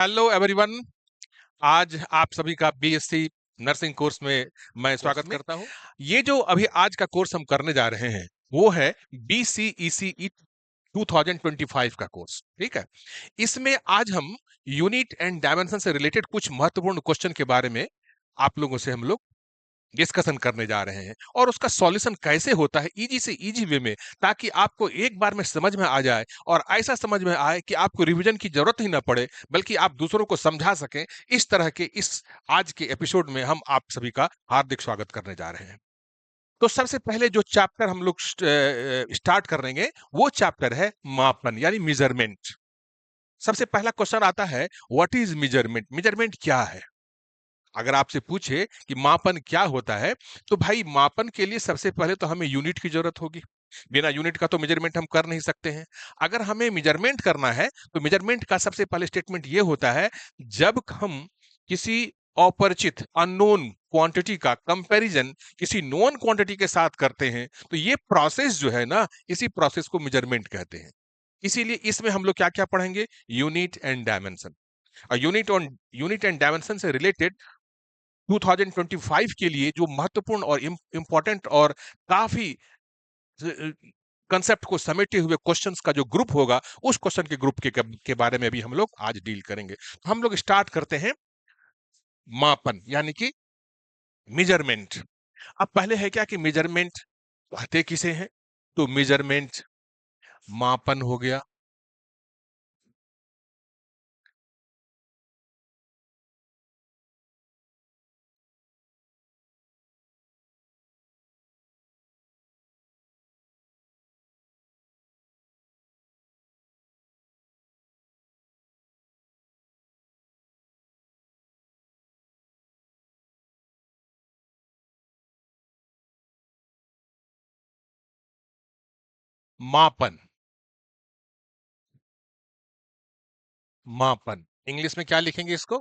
Hello everyone. आज आप सभी का बीएससी नर्सिंग कोर्स में मैं स्वागत करता हूं। ये जो अभी आज का कोर्स हम करने जा रहे हैं वो है BCECE 2025 का कोर्स। ठीक है, इसमें आज हम यूनिट एंड डायमेंशन से रिलेटेड कुछ महत्वपूर्ण क्वेश्चन के बारे में आप लोगों से हम लोग डिस्कशन करने जा रहे हैं और उसका सॉल्यूशन कैसे होता है इजी से इजी वे में, ताकि आपको एक बार में समझ में आ जाए और ऐसा समझ में आए कि आपको रिवीजन की जरूरत ही ना पड़े, बल्कि आप दूसरों को समझा सकें। इस तरह के इस आज के एपिसोड में हम आप सभी का हार्दिक स्वागत करने जा रहे हैं। तो सबसे पहले जो चैप्टर हम लोग स्टार्ट करेंगे वो चैप्टर है मापन यानी मेजरमेंट। सबसे पहला क्वेश्चन आता है, व्हाट इज मेजरमेंट? मेजरमेंट क्या है? अगर आपसे पूछे कि मापन क्या होता है, तो भाई मापन के लिए सबसे पहले तो हमें यूनिट की जरूरत होगी। बिना यूनिट का तो मेजरमेंट हम कर नहीं सकते हैं। अगर हमें मेजरमेंट करना है तो मेजरमेंट का सबसे पहले स्टेटमेंट ये होता है, जब हम किसी अपरिचित अननोन क्वांटिटी का कंपैरिजन किसी नोन क्वांटिटी के साथ करते हैं, तो ये प्रोसेस जो है ना, इसी प्रोसेस को मेजरमेंट कहते हैं। इसीलिए इसमें हम लोग क्या क्या पढ़ेंगे? Unit and dimension. और यूनिट एंड डायमेंशन से रिलेटेड 2025 के लिए जो महत्वपूर्ण और इंपॉर्टेंट और काफी कंसेप्ट को समेटे हुए क्वेश्चंस का जो ग्रुप होगा, उस क्वेश्चन के ग्रुप के बारे में भी हम लोग आज डील करेंगे। तो हम लोग स्टार्ट करते हैं मापन यानी कि मेजरमेंट। अब पहले है क्या कि मेजरमेंट कहते किसे हैं? तो मेजरमेंट मापन हो गया। मापन, मापन इंग्लिश में क्या लिखेंगे इसको?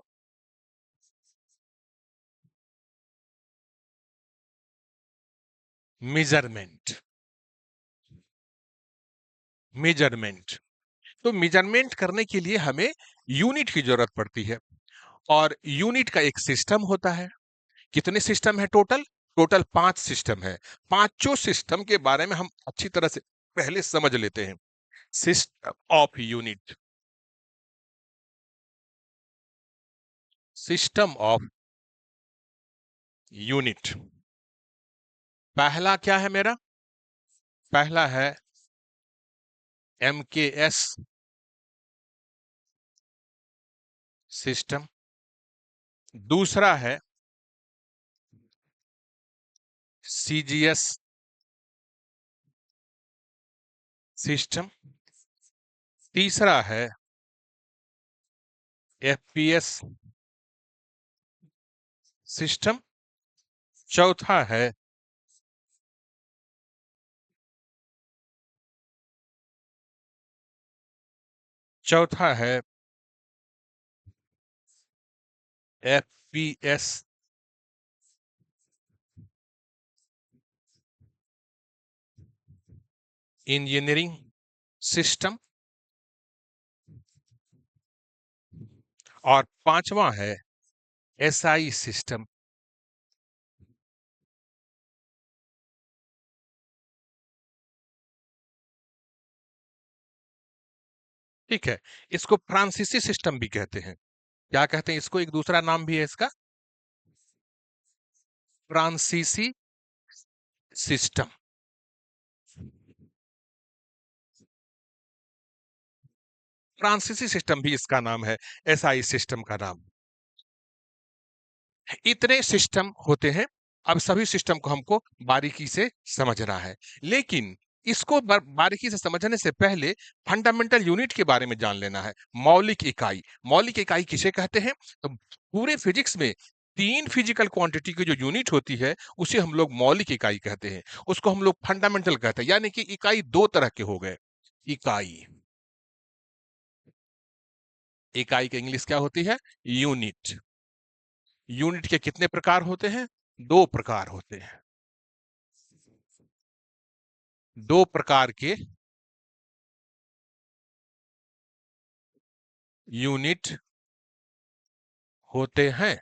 मेजरमेंट। मेजरमेंट, तो मेजरमेंट करने के लिए हमें यूनिट की जरूरत पड़ती है और यूनिट का एक सिस्टम होता है। कितने सिस्टम है टोटल? टोटल 5 सिस्टम है। पांचों सिस्टम के बारे में हम अच्छी तरह से पहले समझ लेते हैं। System of unit, system of unit. पहला क्या है मेरा? पहला है MKS सिस्टम। दूसरा है CGS सिस्टम। तीसरा है FPS सिस्टम। चौथा है चौथा है FPS इंजीनियरिंग सिस्टम। और पांचवा है SI सिस्टम। ठीक है, इसको फ्रांसीसी सिस्टम भी कहते हैं। क्या कहते हैं इसको? एक दूसरा नाम भी है इसका, फ्रांसीसी सिस्टम। फ्रांसीसी सिस्टम भी इसका नाम है, SI सिस्टम का नाम। इतने सिस्टम होते हैं। अब सभी सिस्टम को हमको बारीकी से समझना है, लेकिन इसको बारीकी से समझने से पहले फंडामेंटल यूनिट के बारे में जान लेना है। मौलिक इकाई। मौलिक इकाई किसे कहते हैं? तो पूरे फिजिक्स में 3 फिजिकल क्वांटिटी की जो यूनिट होती है उसे हम लोग मौलिक इकाई कहते हैं। उसको हम लोग फंडामेंटल कहते हैं, यानी कि इकाई 2 तरह के हो गए। इकाई, इकाई की इंग्लिश क्या होती है? यूनिट। यूनिट के कितने प्रकार होते हैं? 2 प्रकार होते हैं। 2 प्रकार के यूनिट होते हैं।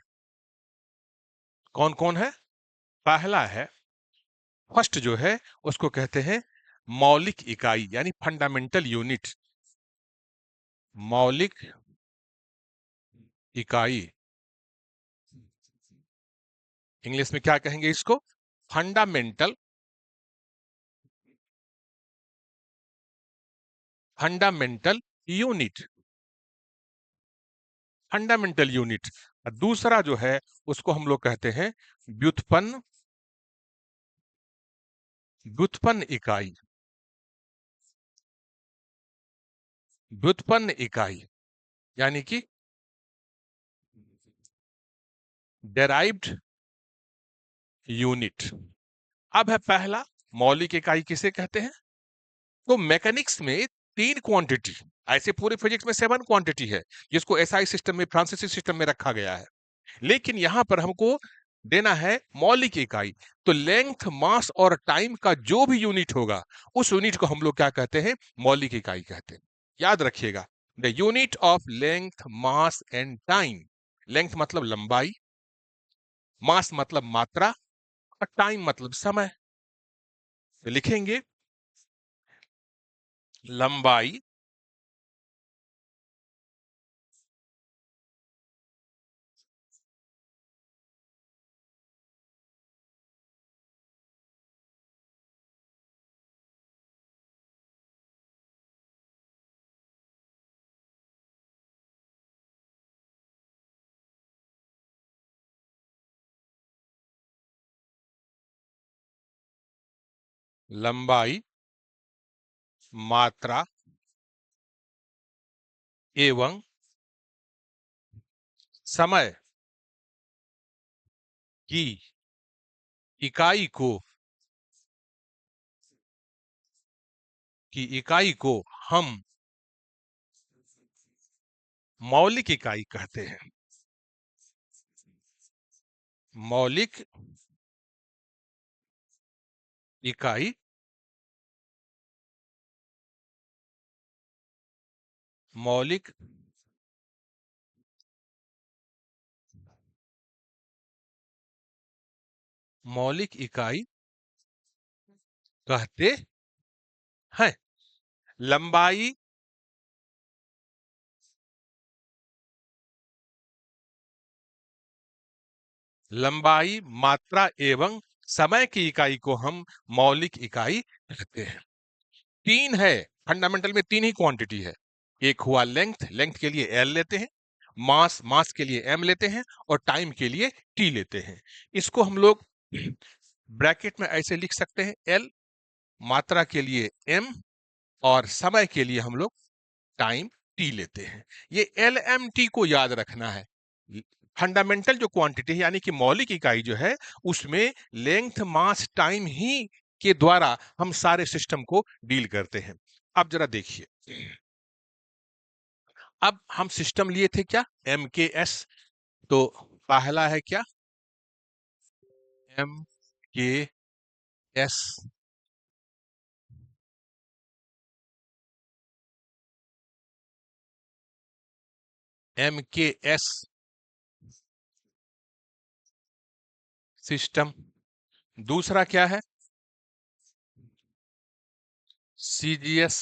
कौन कौन है? पहला है, फर्स्ट जो है उसको कहते हैं मौलिक इकाई यानी फंडामेंटल यूनिट। मौलिक इकाई, इंग्लिश में क्या कहेंगे इसको? Fundamental fundamental unit. Fundamental unit. दूसरा जो है उसको हम लोग कहते हैं व्युत्पन्न व्युत्पन्न इकाई। व्युत्पन्न इकाई यानी कि डेराइव्ड यूनिट। अब है पहला, मौलिक इकाई किसे कहते हैं? तो मैकेनिक्स में तीन क्वांटिटी, ऐसे पूरे फिजिक्स में 7 क्वांटिटी है जिसको एसआई सिस्टम में, फ्रांसीसी सिस्टम में रखा गया है, लेकिन यहां पर हमको देना है मौलिक इकाई। तो लेंथ, मास और टाइम का जो भी यूनिट होगा उस यूनिट को हम लोग क्या कहते हैं? मौलिक इकाई कहते हैं। याद रखिएगा, the unit of length, mass and time. Length मतलब लंबाई, मास मतलब मात्रा, और टाइम मतलब समय। तो लिखेंगे लंबाई, लंबाई, मात्रा एवं समय की इकाई को हम मौलिक इकाई कहते हैं। मौलिक इकाई, मौलिक मौलिक इकाई कहते हैं। लंबाई, लंबाई, मात्रा एवं समय की इकाई को हम मौलिक इकाई कहते हैं। तीन है, फंडामेंटल में तीन ही क्वांटिटी है। एक हुआ लेंथ, लेंथ के लिए एल लेते हैं, मास, मास के लिए एम लेते हैं, और टाइम के लिए टी लेते हैं। इसको हम लोग ब्रैकेट में ऐसे लिख सकते हैं, एल मात्रा के लिए एम और समय के लिए हम लोग टाइम टी लेते हैं। ये एल एम टी को याद रखना है। फंडामेंटल जो क्वांटिटी है यानी कि मौलिक इकाई जो है उसमें लेंथ, मास, टाइम ही के द्वारा हम सारे सिस्टम को डील करते हैं। अब जरा देखिए, अब हम सिस्टम लिए थे क्या? M K S. तो पहला है क्या? M K S. M K S system. दूसरा क्या है? CGS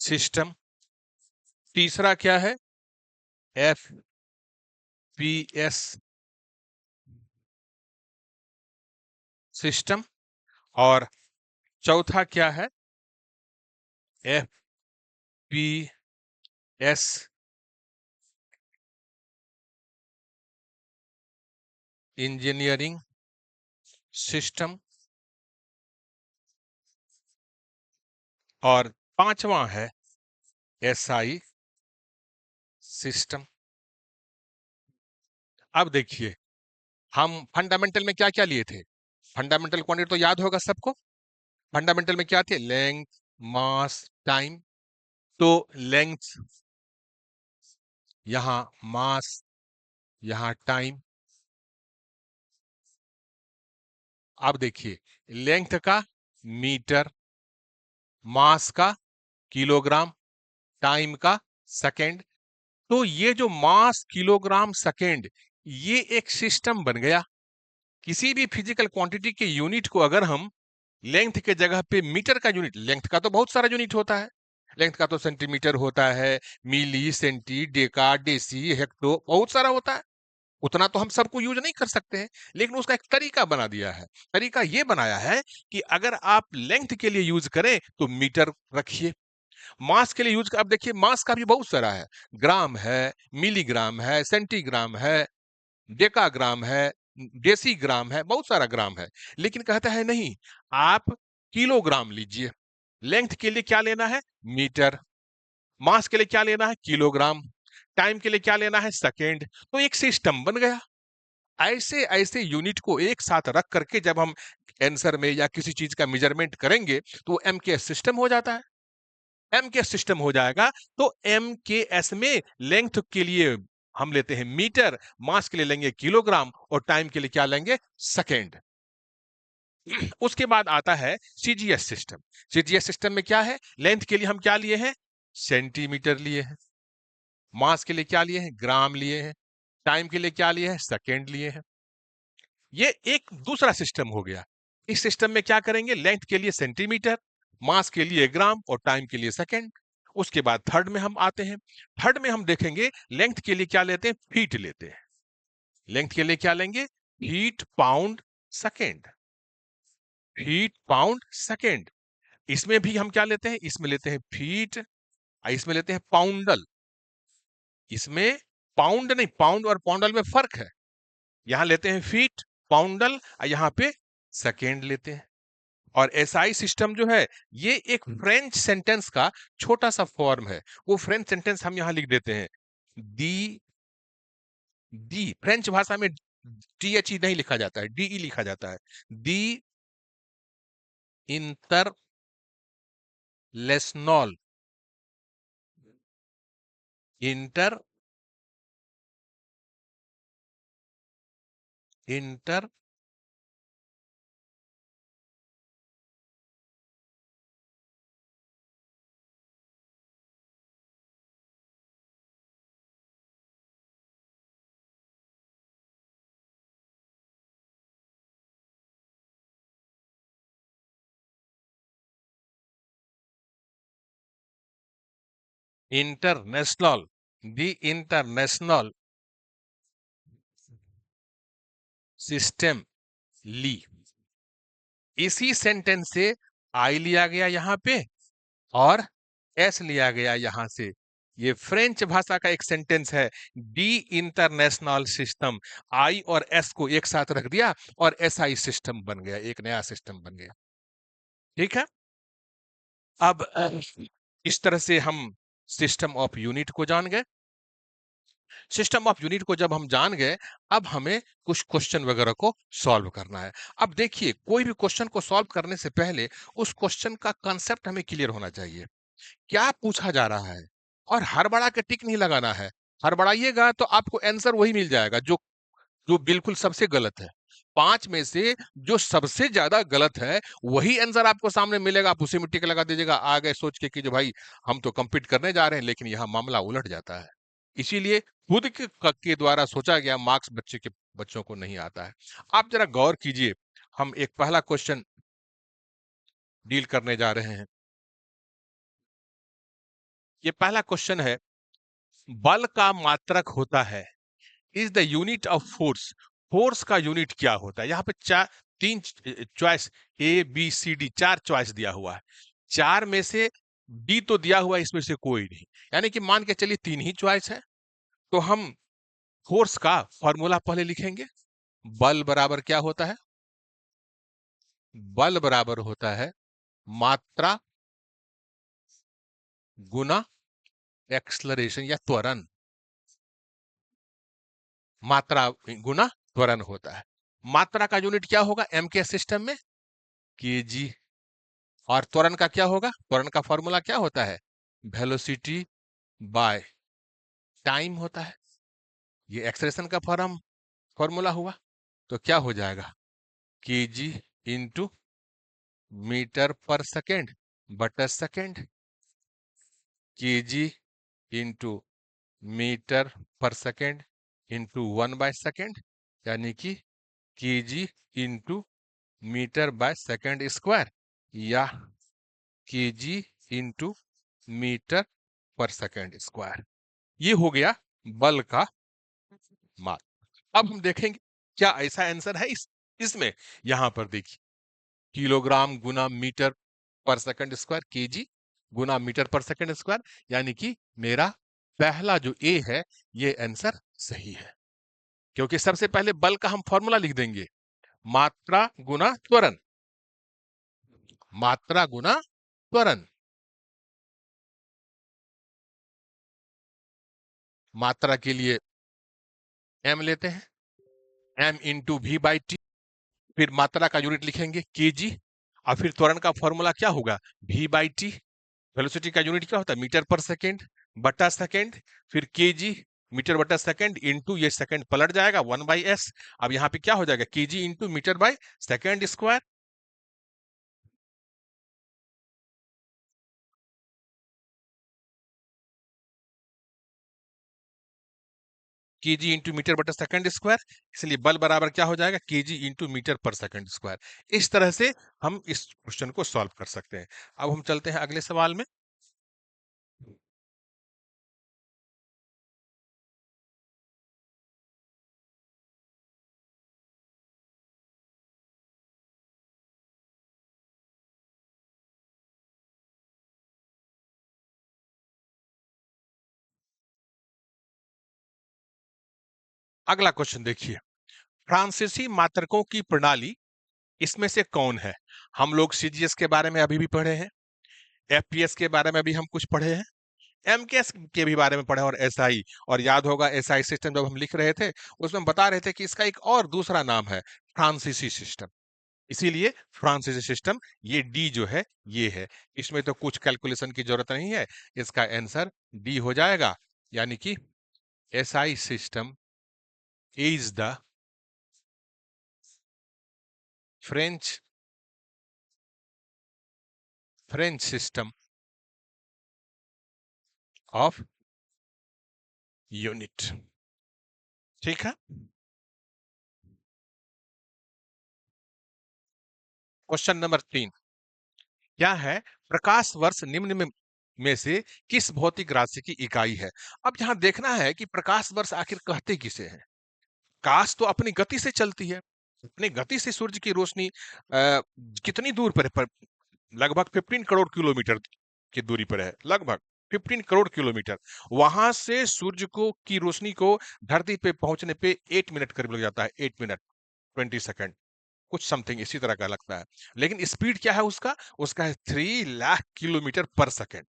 system. तीसरा क्या है? F P S system. और चौथा क्या है? F P S engineering system. और पांचवा है एसआई सिस्टम। अब देखिए, हम फंडामेंटल में क्या क्या लिए थे? फंडामेंटल क्वांटिटी तो याद होगा सबको। फंडामेंटल में क्या थे? लेंथ, मास, टाइम। तो लेंथ, यहां मास, यहां टाइम। अब देखिए, लेंथ का मीटर, मास का किलोग्राम, टाइम का सेकेंड। तो ये जो मास किलोग्राम सेकेंड, ये एक सिस्टम बन गया। किसी भी फिजिकल क्वांटिटी के यूनिट को अगर हम लेंथ के जगह पे मीटर का यूनिट, लेंथ का तो बहुत सारा यूनिट होता है, लेंथ का तो सेंटीमीटर होता है, मिली, सेंटी, डेका, डेसी, हेक्टो, बहुत सारा होता है। उतना तो हम सबको यूज नहीं कर सकते हैं, लेकिन उसका एक तरीका बना दिया है। तरीका ये बनाया है कि अगर आप लेंथ के लिए यूज करें तो मीटर रखिए, मास के लिए यूज अब देखिए मास का भी बहुत सारा है, ग्राम है, मिलीग्राम है, सेंटीग्राम है, डेकाग्राम है, डेसीग्राम है, बहुत सारा ग्राम है। लेकिन कहता है नहीं, आप किलोग्राम लीजिए। लेंथ के लिए क्या लेना है? मीटर। मास के लिए क्या लेना है? किलोग्राम। टाइम के लिए क्या लेना है? सेकेंड। तो एक सिस्टम बन गया। ऐसे ऐसे यूनिट को एक साथ रख करके जब हम आंसर में या किसी चीज का मेजरमेंट करेंगे तो एम के सिस्टम हो जाता है। एम के सिस्टम हो जाएगा तो एम के एस में लेंथ के लिए हम लेते हैं मीटर, मास के लिए लेंगे किलोग्राम और टाइम के लिए क्या लेंगे? सेकेंड। उसके बाद आता है सीजीएस सिस्टम। सीजीएस सिस्टम में क्या है? लेंथ के लिए हम क्या लिए हैं? सेंटीमीटर लिए हैं। मास के लिए क्या लिए हैं? ग्राम लिए हैं। टाइम के लिए क्या लिए हैं? सेकेंड लिए हैं। ये एक दूसरा सिस्टम हो गया। इस सिस्टम में क्या करेंगे? लेंथ के लिए सेंटीमीटर, मास के लिए ग्राम और टाइम के लिए सेकेंड। उसके बाद थर्ड में हम आते हैं। थर्ड में हम देखेंगे लेंथ के लिए क्या लेते हैं? फीट लेते हैं। लेंथ के लिए क्या लेंगे? Feet, pound, second. Feet, pound, second. इसमें भी हम क्या लेते हैं? इसमें लेते हैं फीट, इसमें लेते हैं पाउंडल। इसमें पाउंड नहीं, पाउंड और पाउंडल में फर्क है। यहां लेते हैं फीट, पाउंडल, और यहां पे सेकेंड लेते हैं। और एसआई सिस्टम जो है ये एक फ्रेंच सेंटेंस का छोटा सा फॉर्म है। वो फ्रेंच सेंटेंस हम यहां लिख देते हैं। दी, दी फ्रेंच भाषा में टीएचई नहीं लिखा जाता है, डीई लिखा जाता है। दी इंटरलेशनल, इंटर इंटर इंटरनेशनल, दी इंटरनेशनल सिस्टम ली। इसी सेंटेंस से आई लिया गया यहां पे और एस लिया गया यहां से। ये फ्रेंच भाषा का एक सेंटेंस है, डी इंटरनेशनल सिस्टम। आई और एस को एक साथ रख दिया और एसआई सिस्टम बन गया, एक नया सिस्टम बन गया। ठीक है। अब इस तरह से हम सिस्टम ऑफ यूनिट को जान गए। सिस्टम ऑफ यूनिट को जब हम जान गए, अब हमें कुछ क्वेश्चन वगैरह को सॉल्व करना है। अब देखिए, कोई भी क्वेश्चन को सॉल्व करने से पहले उस क्वेश्चन का कंसेप्ट हमें क्लियर होना चाहिए, क्या पूछा जा रहा है। और हड़बड़ा के टिक नहीं लगाना है। हड़बड़ाइएगा तो आपको आंसर वही मिल जाएगा जो जो बिल्कुल सबसे गलत है। 5 में से जो सबसे ज्यादा गलत है वही आंसर आपको सामने मिलेगा, आप उसी में टिक लगा दीजिएगा, आ गए सोच के कि जो भाई हम तो compete करने जा रहे हैं, लेकिन यहाँ मामला उलट जाता है। इसीलिए खुद के द्वारा सोचा गया मार्क्स बच्चों को नहीं आता है। आप जरा गौर कीजिए, हम एक पहला क्वेश्चन डील करने जा रहे हैं। ये पहला क्वेश्चन है, बल का मात्रक होता है, is the unit of force. Force का यूनिट क्या होता है? यहाँ पे तीन choice, A B C D, चार चॉइस दिया हुआ है। चार में से डी तो दिया हुआ है, इसमें से कोई नहीं। यानी कि मान के चलिए तीन ही चॉइस है। तो हम फोर्स का फॉर्मूला पहले लिखेंगे। बल बराबर क्या होता है? बल बराबर होता है मात्रा गुना एक्सलरेशन या त्वरण। मात्रा गुना त्वरण होता है। मात्रा का यूनिट क्या होगा एम के सिस्टम में? केजी। और त्वरण का क्या होगा? त्वरण का फॉर्मूला क्या होता है? वेलोसिटी बाय टाइम होता है। ये एक्सलेशन का फॉर्मूला हुआ। तो क्या हो जाएगा? KG into metre per second बटा second. KG into metre per second into 1/सेकेंड, यानी कि KG into metre by second square, या KG into metre per second square. ये हो गया बल का मास। अब हम देखेंगे क्या ऐसा आंसर है इसमें। यहां पर देखिए, किलोग्राम गुना metre per second square, KG गुना मीटर पर सेकंड स्क्वायर, यानी कि मेरा पहला जो ए है ये आंसर सही है। क्योंकि सबसे पहले बल का हम फॉर्मूला लिख देंगे, मात्रा गुना त्वरण, मात्रा गुना त्वरण। मात्रा के लिए एम लेते हैं, M into V by T, फिर मात्रा का यूनिट लिखेंगे केजी, और फिर त्वरण का फॉर्मूला क्या होगा, वी बाई टी। वेलोसिटी का यूनिट क्या होता है, मीटर पर सेकेंड बटा सेकेंड, फिर केजी मीटर बटा सेकेंड इंटू, ये सेकेंड पलट जाएगा 1/s। अब यहाँ पे क्या हो जाएगा, KG into metre by second square. KG into metre बटा सेकंड स्क्वायर, इसलिए बल बराबर क्या हो जाएगा, KG into metre per second square. इस तरह से हम इस क्वेश्चन को सॉल्व कर सकते हैं। अब हम चलते हैं अगले सवाल में। अगला क्वेश्चन देखिए, फ्रांसीसी मात्रकों की प्रणाली इसमें से कौन है। हम लोग सीजीएस के बारे में अभी भी पढ़े हैं, एफपीएस के बारे में भी हम कुछ पढ़े हैं, एमकेएस के भी बारे में पढ़े, और एसआई। और याद होगा एसआई सिस्टम जब हम लिख रहे थे उसमें बता रहे थे कि इसका एक और दूसरा नाम है फ्रांसीसी सिस्टम। इसीलिए फ्रांसीसी सिस्टम, ये डी जो है ये है। इसमें तो कुछ कैलकुलेशन की जरूरत नहीं है, इसका आंसर डी हो जाएगा। यानी कि SI system is the French French system of unit. ठीक है। क्वेश्चन नंबर 3 क्या है, प्रकाश वर्ष निम्न में से किस भौतिक राशि की इकाई है। अब यहां देखना है कि प्रकाश वर्ष आखिर कहते किसे हैं। प्रकाश तो अपनी गति से चलती है, अपनी गति से सूर्य की रोशनी कितनी दूर पर लगभग 15 करोड़ किलोमीटर की दूरी पर है, लगभग 15 करोड़ किलोमीटर। वहां से सूर्य को की रोशनी को धरती पे पहुंचने पे 8 मिनट करीब लग जाता है, 8 मिनट 20 सेकंड, कुछ समथिंग इसी तरह का लगता है। लेकिन स्पीड क्या है उसका, उसका है 3 लाख किलोमीटर पर सेकेंड।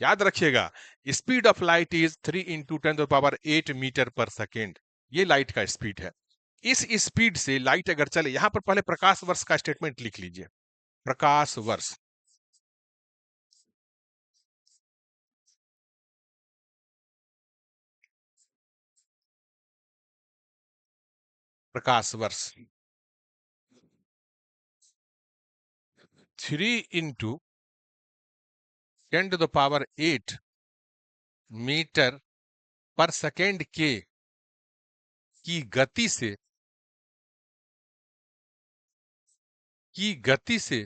याद रखिएगा, स्पीड ऑफ लाइट इज 3 × 10⁻⁸मीटर पर सेकेंड। ये लाइट का स्पीड है। इस स्पीड से लाइट अगर चले, यहां पर पहले प्रकाश वर्ष का स्टेटमेंट लिख लीजिए, प्रकाश वर्ष, प्रकाश वर्ष 3 × 10⁸ मीटर पर सेकेंड के की गति से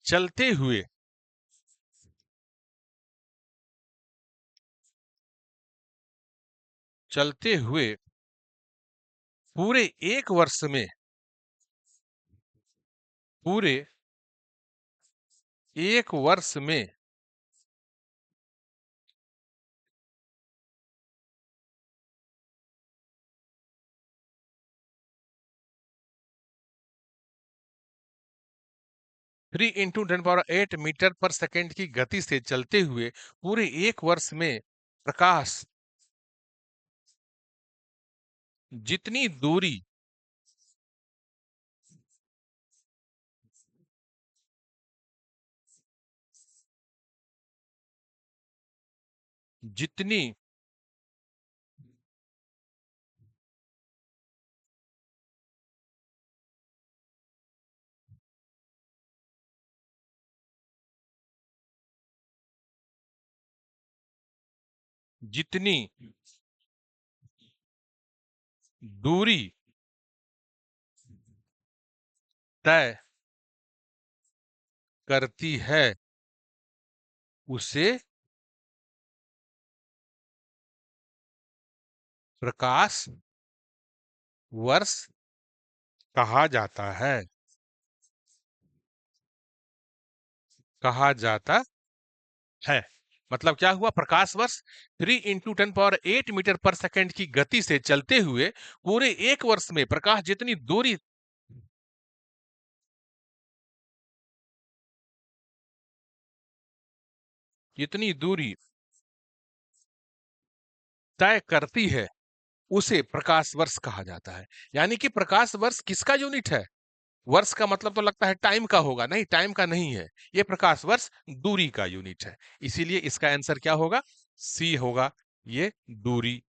चलते हुए चलते हुए पूरे एक वर्ष में, पूरे एक वर्ष में 3 × 10⁸मीटर पर सेकेंड की गति से चलते हुए पूरे एक वर्ष में प्रकाश जितनी दूरी जितनी जितनी दूरी तय करती है उसे प्रकाश वर्ष कहा जाता है। कहा जाता है मतलब क्या हुआ, प्रकाश वर्ष 3 × 10⁸ मीटर पर सेकंड की गति से चलते हुए पूरे एक वर्ष में प्रकाश जितनी दूरी तय करती है उसे प्रकाश वर्ष कहा जाता है। यानी कि प्रकाश वर्ष किसका यूनिट है? वर्ष का मतलब तो लगता है टाइम का होगा, नहीं, टाइम का नहीं है, ये प्रकाश वर्ष दूरी का यूनिट है। इसीलिए इसका आंसर क्या होगा? सी होगा, ये दूरी,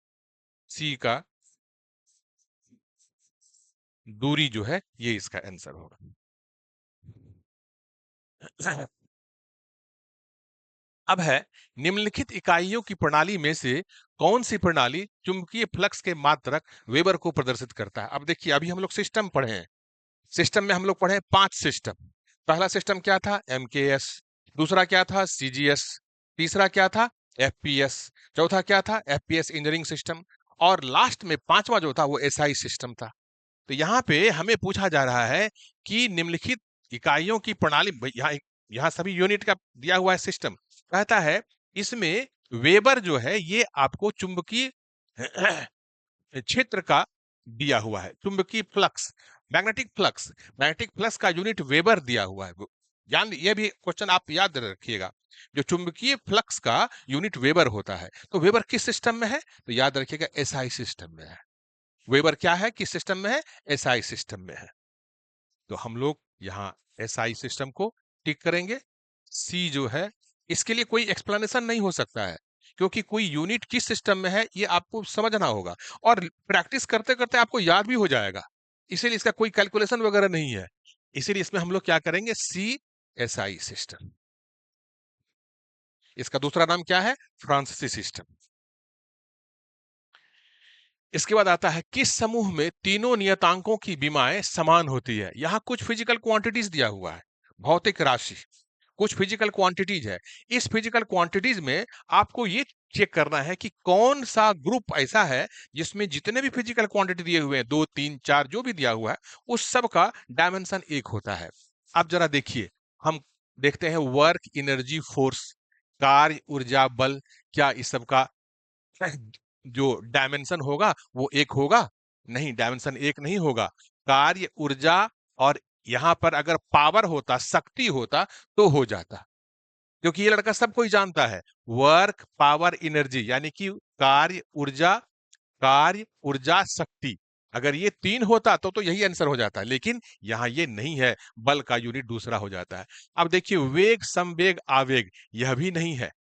सी का दूरी जो है ये इसका आंसर होगा। अब है, निम्नलिखित इकाइयों की प्रणाली में से कौन सी प्रणाली चुंबकीय फ्लक्स के मात्रक वेबर को प्रदर्शित करता है? अब देखिए, अभी हम लोग सिस्टम पढ़े हैं, सिस्टम में हम लोग पढ़े 5 सिस्टम। पहला सिस्टम क्या था? एमकेएस। दूसरा क्या था? सीजीएस। तीसरा क्या था? एफपीएस। चौथा क्या था? FPS engineering system. और लास्ट में पांचवा जो था वो एसआई सिस्टम था। तो यहाँ पे हमें पूछा जा रहा है कि निम्नलिखित इकाइयों की प्रणाली, यहाँ यहाँ सभी यूनिट का दिया हुआ है सिस्टम, कहता है इसमें वेबर जो है ये आपको चुंबकीय क्षेत्र का दिया हुआ है, चुंबकीय फ्लक्स, मैग्नेटिक फ्लक्स का यूनिट वेबर दिया हुआ है। यानी ये भी क्वेश्चन आप याद रखिएगा, जो चुंबकीय फ्लक्स का यूनिट वेबर होता है, तो वेबर किस सिस्टम में है? तो याद रखिएगा एसआई सिस्टम में है। वेबर क्या है, किस सिस्टम में है? एसआई सिस्टम में है। तो हम लोग यहाँ एसआई सिस्टम को टिक करेंगे। सी जो है, इसके लिए कोई एक्सप्लेनेशन नहीं हो सकता है, क्योंकि कोई यूनिट किस सिस्टम में है ये आपको समझना होगा, और प्रैक्टिस करते करते आपको याद भी हो जाएगा, इसीलिए इसका कोई कैलकुलेशन वगैरह नहीं है। इसीलिए इसमें हम लोग क्या करेंगे? सी एसआई सिस्टम। इसका दूसरा नाम क्या है? फ्रांसीसी सिस्टम। इसके बाद आता है, किस समूह में तीनों नियतांकों की विमाएं समान होती है? यहां कुछ फिजिकल क्वांटिटीज दिया हुआ है, भौतिक राशि, कुछ फिजिकल क्वांटिटीज है। इस फिजिकल क्वांटिटीज में आपको ये चेक करना है कि कौन सा ग्रुप ऐसा है जिसमें जितने भी फिजिकल क्वांटिटी दिए हुए हैं, 2 3 4 जो भी दिया हुआ है, उस सब का डायमेंशन एक होता है। अब जरा देखिए, हम देखते हैं वर्क, एनर्जी, फोर्स, कार्य, ऊर्जा, बल, क्या इस सब का जो डायमेंशन होगा वो एक होगा? नहीं, डायमेंशन एक नहीं होगा। कार्य, ऊर्जा, और यहां पर अगर पावर होता, शक्ति होता, तो हो जाता, क्योंकि ये लड़का सब कोई जानता है, वर्क, पावर, एनर्जी, यानी कि कार्य ऊर्जा शक्ति, अगर ये तीन होता तो यही आंसर हो जाता है, लेकिन यहां ये नहीं है, बल का यूनिट दूसरा हो जाता है। अब देखिए, वेग, संवेग, आवेग, यह भी नहीं है।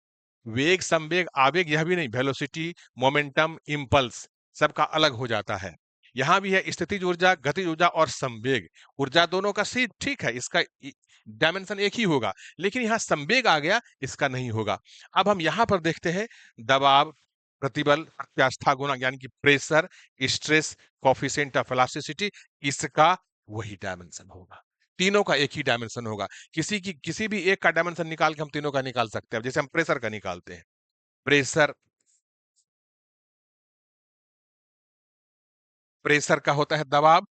वेग, संवेग, आवेग यह भी नहीं, वेलोसिटी, मोमेंटम, इंपल्स, सबका अलग हो जाता है। यहां भी है स्थितिज ऊर्जा, गतिज ऊर्जा और संवेग ऊर्जा, दोनों का सी ठीक है, इसका डायमेंशन एक ही होगा, लेकिन यहां संवेग आ गया, इसका नहीं होगा। अब हम यहां पर देखते हैं, दबाव, प्रतिबल, प्रत्यास्था गुणांक, यानी कि pressure, stress, coefficient of elasticity, इसका वही डायमेंशन होगा। तीनों का एक ही डायमेंशन होगा। किसी भी एक का डायमेंशन निकाल के हम तीनों का निकाल सकते हैं। जैसे हम प्रेशर का निकालते हैं, प्रेशर प्रेशर का होता है दबाव।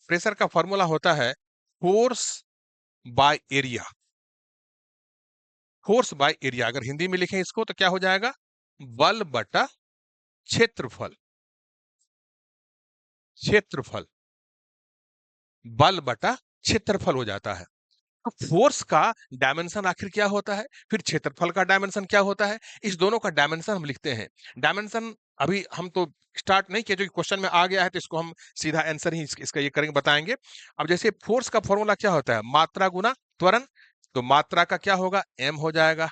प्रेशर का फॉर्मूला होता है force by area. Force by area, अगर हिंदी में लिखें इसको तो क्या हो जाएगा? बल बटा क्षेत्रफल। क्षेत्रफल, बल बटा क्षेत्रफल हो जाता है। तो फोर्स का डायमेंशन आखिर क्या होता है, फिर क्षेत्रफल का डायमेंशन क्या होता है, इस दोनों का डायमेंशन हम लिखते हैं। डायमेंशन अभी हम तो स्टार्ट नहीं किया, जो क्वेश्चन में आ गया है तो इसको हम सीधा आंसर ही इसका ये करेंगे, बताएंगे। अब जैसे फोर्स का फॉर्मूला क्या होता है? मात्रा गुना त्वरण। तो मात्रा का क्या होगा? m हो जाएगा,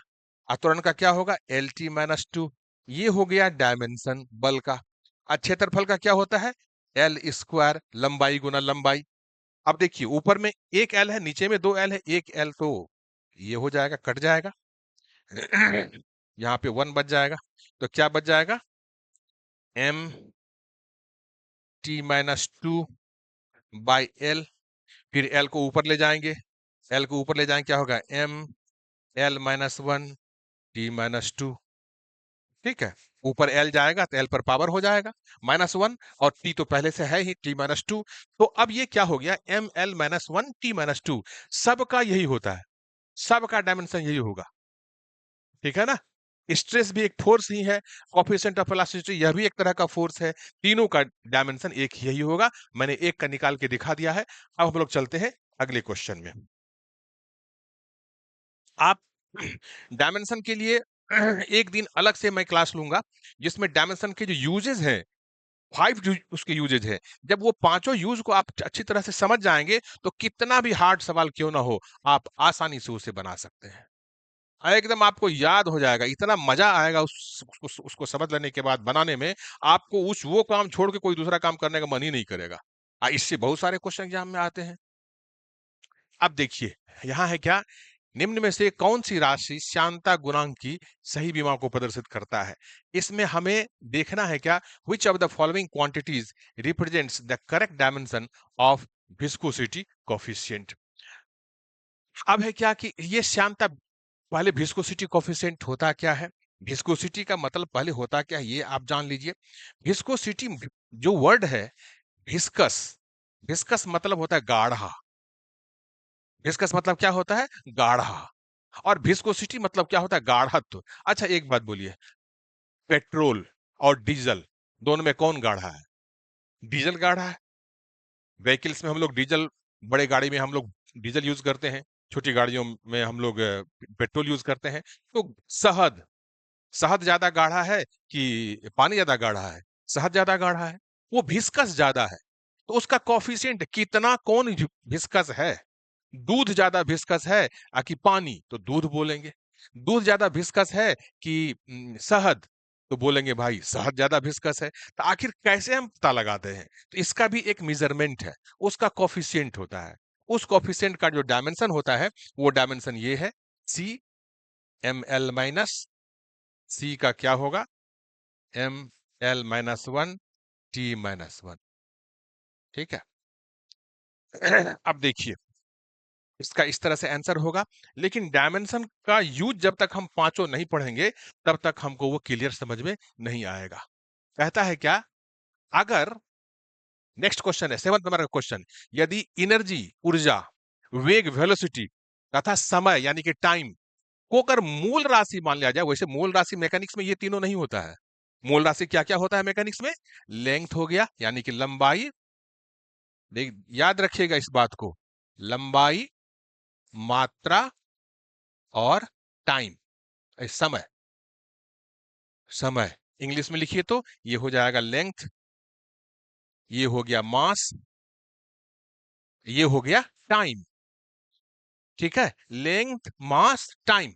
और त्वरण का क्या होगा? LT-2। ये हो गया डायमेंशन बल का। और क्षेत्रफल का क्या होता है? L², लंबाई गुना लंबाई। अब देखिए, ऊपर में एक एल है, नीचे में 2 एल है, एक एल तो ये हो जाएगा, कट जाएगा। यहाँ पे 1 बच जाएगा, तो क्या बच जाएगा, M T minus two by L, फिर एल को ऊपर ले जाएंगे, एल को ऊपर ले जाएंगे क्या होगा, M L minus 1 T minus 2। ठीक है, ऊपर एल जाएगा तो एल पर पावर हो जाएगा -1, और टी तो पहले से है ही टी माइनस 2। तो अब ये क्या हो गया, M L minus 1 T minus 2, सबका यही होता है, सबका डायमेंशन यही होगा। ठीक है ना, स्ट्रेस भी एक फोर्स ही है, कोएफिशिएंट ऑफ इलास्टिसिटी यह भी एक तरह का फोर्स है, तीनों का डायमेंशन एक ही यही होगा। मैंने एक का निकाल के दिखा दिया है। अब हम लोग चलते हैं अगले क्वेश्चन में। आप डायमेंशन के लिए एक दिन अलग से मैं क्लास लूंगा, जिसमें डायमेंशन के जो यूजेस हैं, 5 उसके यूजेज है। जब वो पांचों यूज को आप अच्छी तरह से समझ जाएंगे, तो कितना भी हार्ड सवाल क्यों ना हो, आप आसानी से उसे बना सकते हैं। एकदम आपको याद हो जाएगा, इतना मजा आएगा उसको समझ लेने के बाद बनाने में, आपको उस वो काम छोड़ के कोई दूसरा काम करने का मन ही नहीं करेगा। इससे बहुत सारे क्वेश्चन एग्जाम में आते हैं। अब देखिए, यहाँ है क्या, निम्न में से कौन सी राशि श्यानता गुणांक की सही विमा को प्रदर्शित करता है। इसमें हमें देखना है क्या, which of the following quantities represents the correct dimension of viscosity coefficient. अब है क्या कि ये श्यानता, पहले विस्कोसिटी कोफिशिएंट होता क्या है, विस्कोसिटी का मतलब पहले होता क्या है ये आप जान लीजिए। विस्कोसिटी जो वर्ड है, विस्कस, विस्कस मतलब होता है गाढ़ा, विस्कस मतलब क्या होता है, गाढ़ा। और विस्कोसिटी मतलब क्या होता है, गाढ़त्व। अच्छा एक बात बोलिए, पेट्रोल और डीजल दोनों में कौन गाढ़ा है, डीजल गाढ़ा है। व्हीकल्स में हम लोग डीजल, बड़े गाड़ी में हम लोग डीजल यूज करते हैं, छोटी गाड़ियों में हम लोग पेट्रोल यूज करते हैं। तो शहद, शहद ज्यादा गाढ़ा है कि पानी ज्यादा गाढ़ा है, शहद ज्यादा गाढ़ा है, वो विस्कस ज्यादा है। तो उसका कोफिशिएंट कितना, कौन विस्कस है, दूध ज्यादा विस्कस है कि पानी, तो दूध बोलेंगे। दूध ज्यादा विस्कस है कि शहद, तो बोलेंगे भाई शहद ज्यादा विस्कस है। तो आखिर कैसे हम पता लगाते हैं, तो इसका भी एक मेजरमेंट है, उसका कोफिशिएंट होता है। उस कोफिशिएंट का जो डायमेंशन होता है, वो डायमेंशन ये है, C M L minus, C का क्या होगा, M L minus 1 T minus 1। ठीक है, अब देखिए, इसका इस तरह से आंसर होगा। लेकिन डायमेंशन का यूज जब तक हम पांचों नहीं पढ़ेंगे, तब तक हमको वो क्लियर समझ में नहीं आएगा। कहता है क्या, अगर, नेक्स्ट क्वेश्चन है 7th नंबर का क्वेश्चन, यदि एनर्जी, ऊर्जा, वेग वेलोसिटी तथा समय यानी कि टाइम को अगर मूल राशि मान लिया जाए, वैसे मूल राशि मैकेनिक्स में ये तीनों नहीं होता है। मूल राशि क्या क्या होता है मैकेनिक्स में, लेंथ हो गया यानी कि लंबाई, देख याद रखिएगा इस बात को, लंबाई, मात्रा और टाइम, समय, समय इंग्लिश में लिखिए तो ये हो जाएगा लेंथ, ये हो गया मास, ये हो गया टाइम। ठीक है, लेंथ मास टाइम,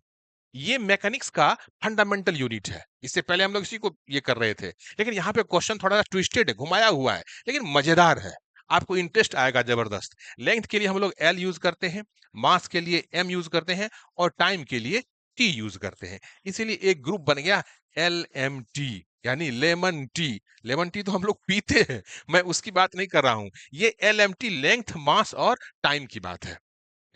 ये मैकेनिक्स का फंडामेंटल यूनिट है। इससे पहले हम लोग इसी को ये कर रहे थे, लेकिन यहाँ पे क्वेश्चन थोड़ा सा ट्विस्टेड है, घुमाया हुआ है, लेकिन मजेदार है, आपको इंटरेस्ट आएगा जबरदस्त। लेंथ के लिए हम लोग एल यूज करते हैं, मास के लिए एम यूज करते हैं, और टाइम के लिए टी यूज करते हैं। इसीलिए एक ग्रुप बन गया एल एम टी, यानी लेमन टी। लेमन टी तो हम लोग पीते हैं, मैं उसकी बात नहीं कर रहा हूं, ये L M T length mass और टाइम की बात है।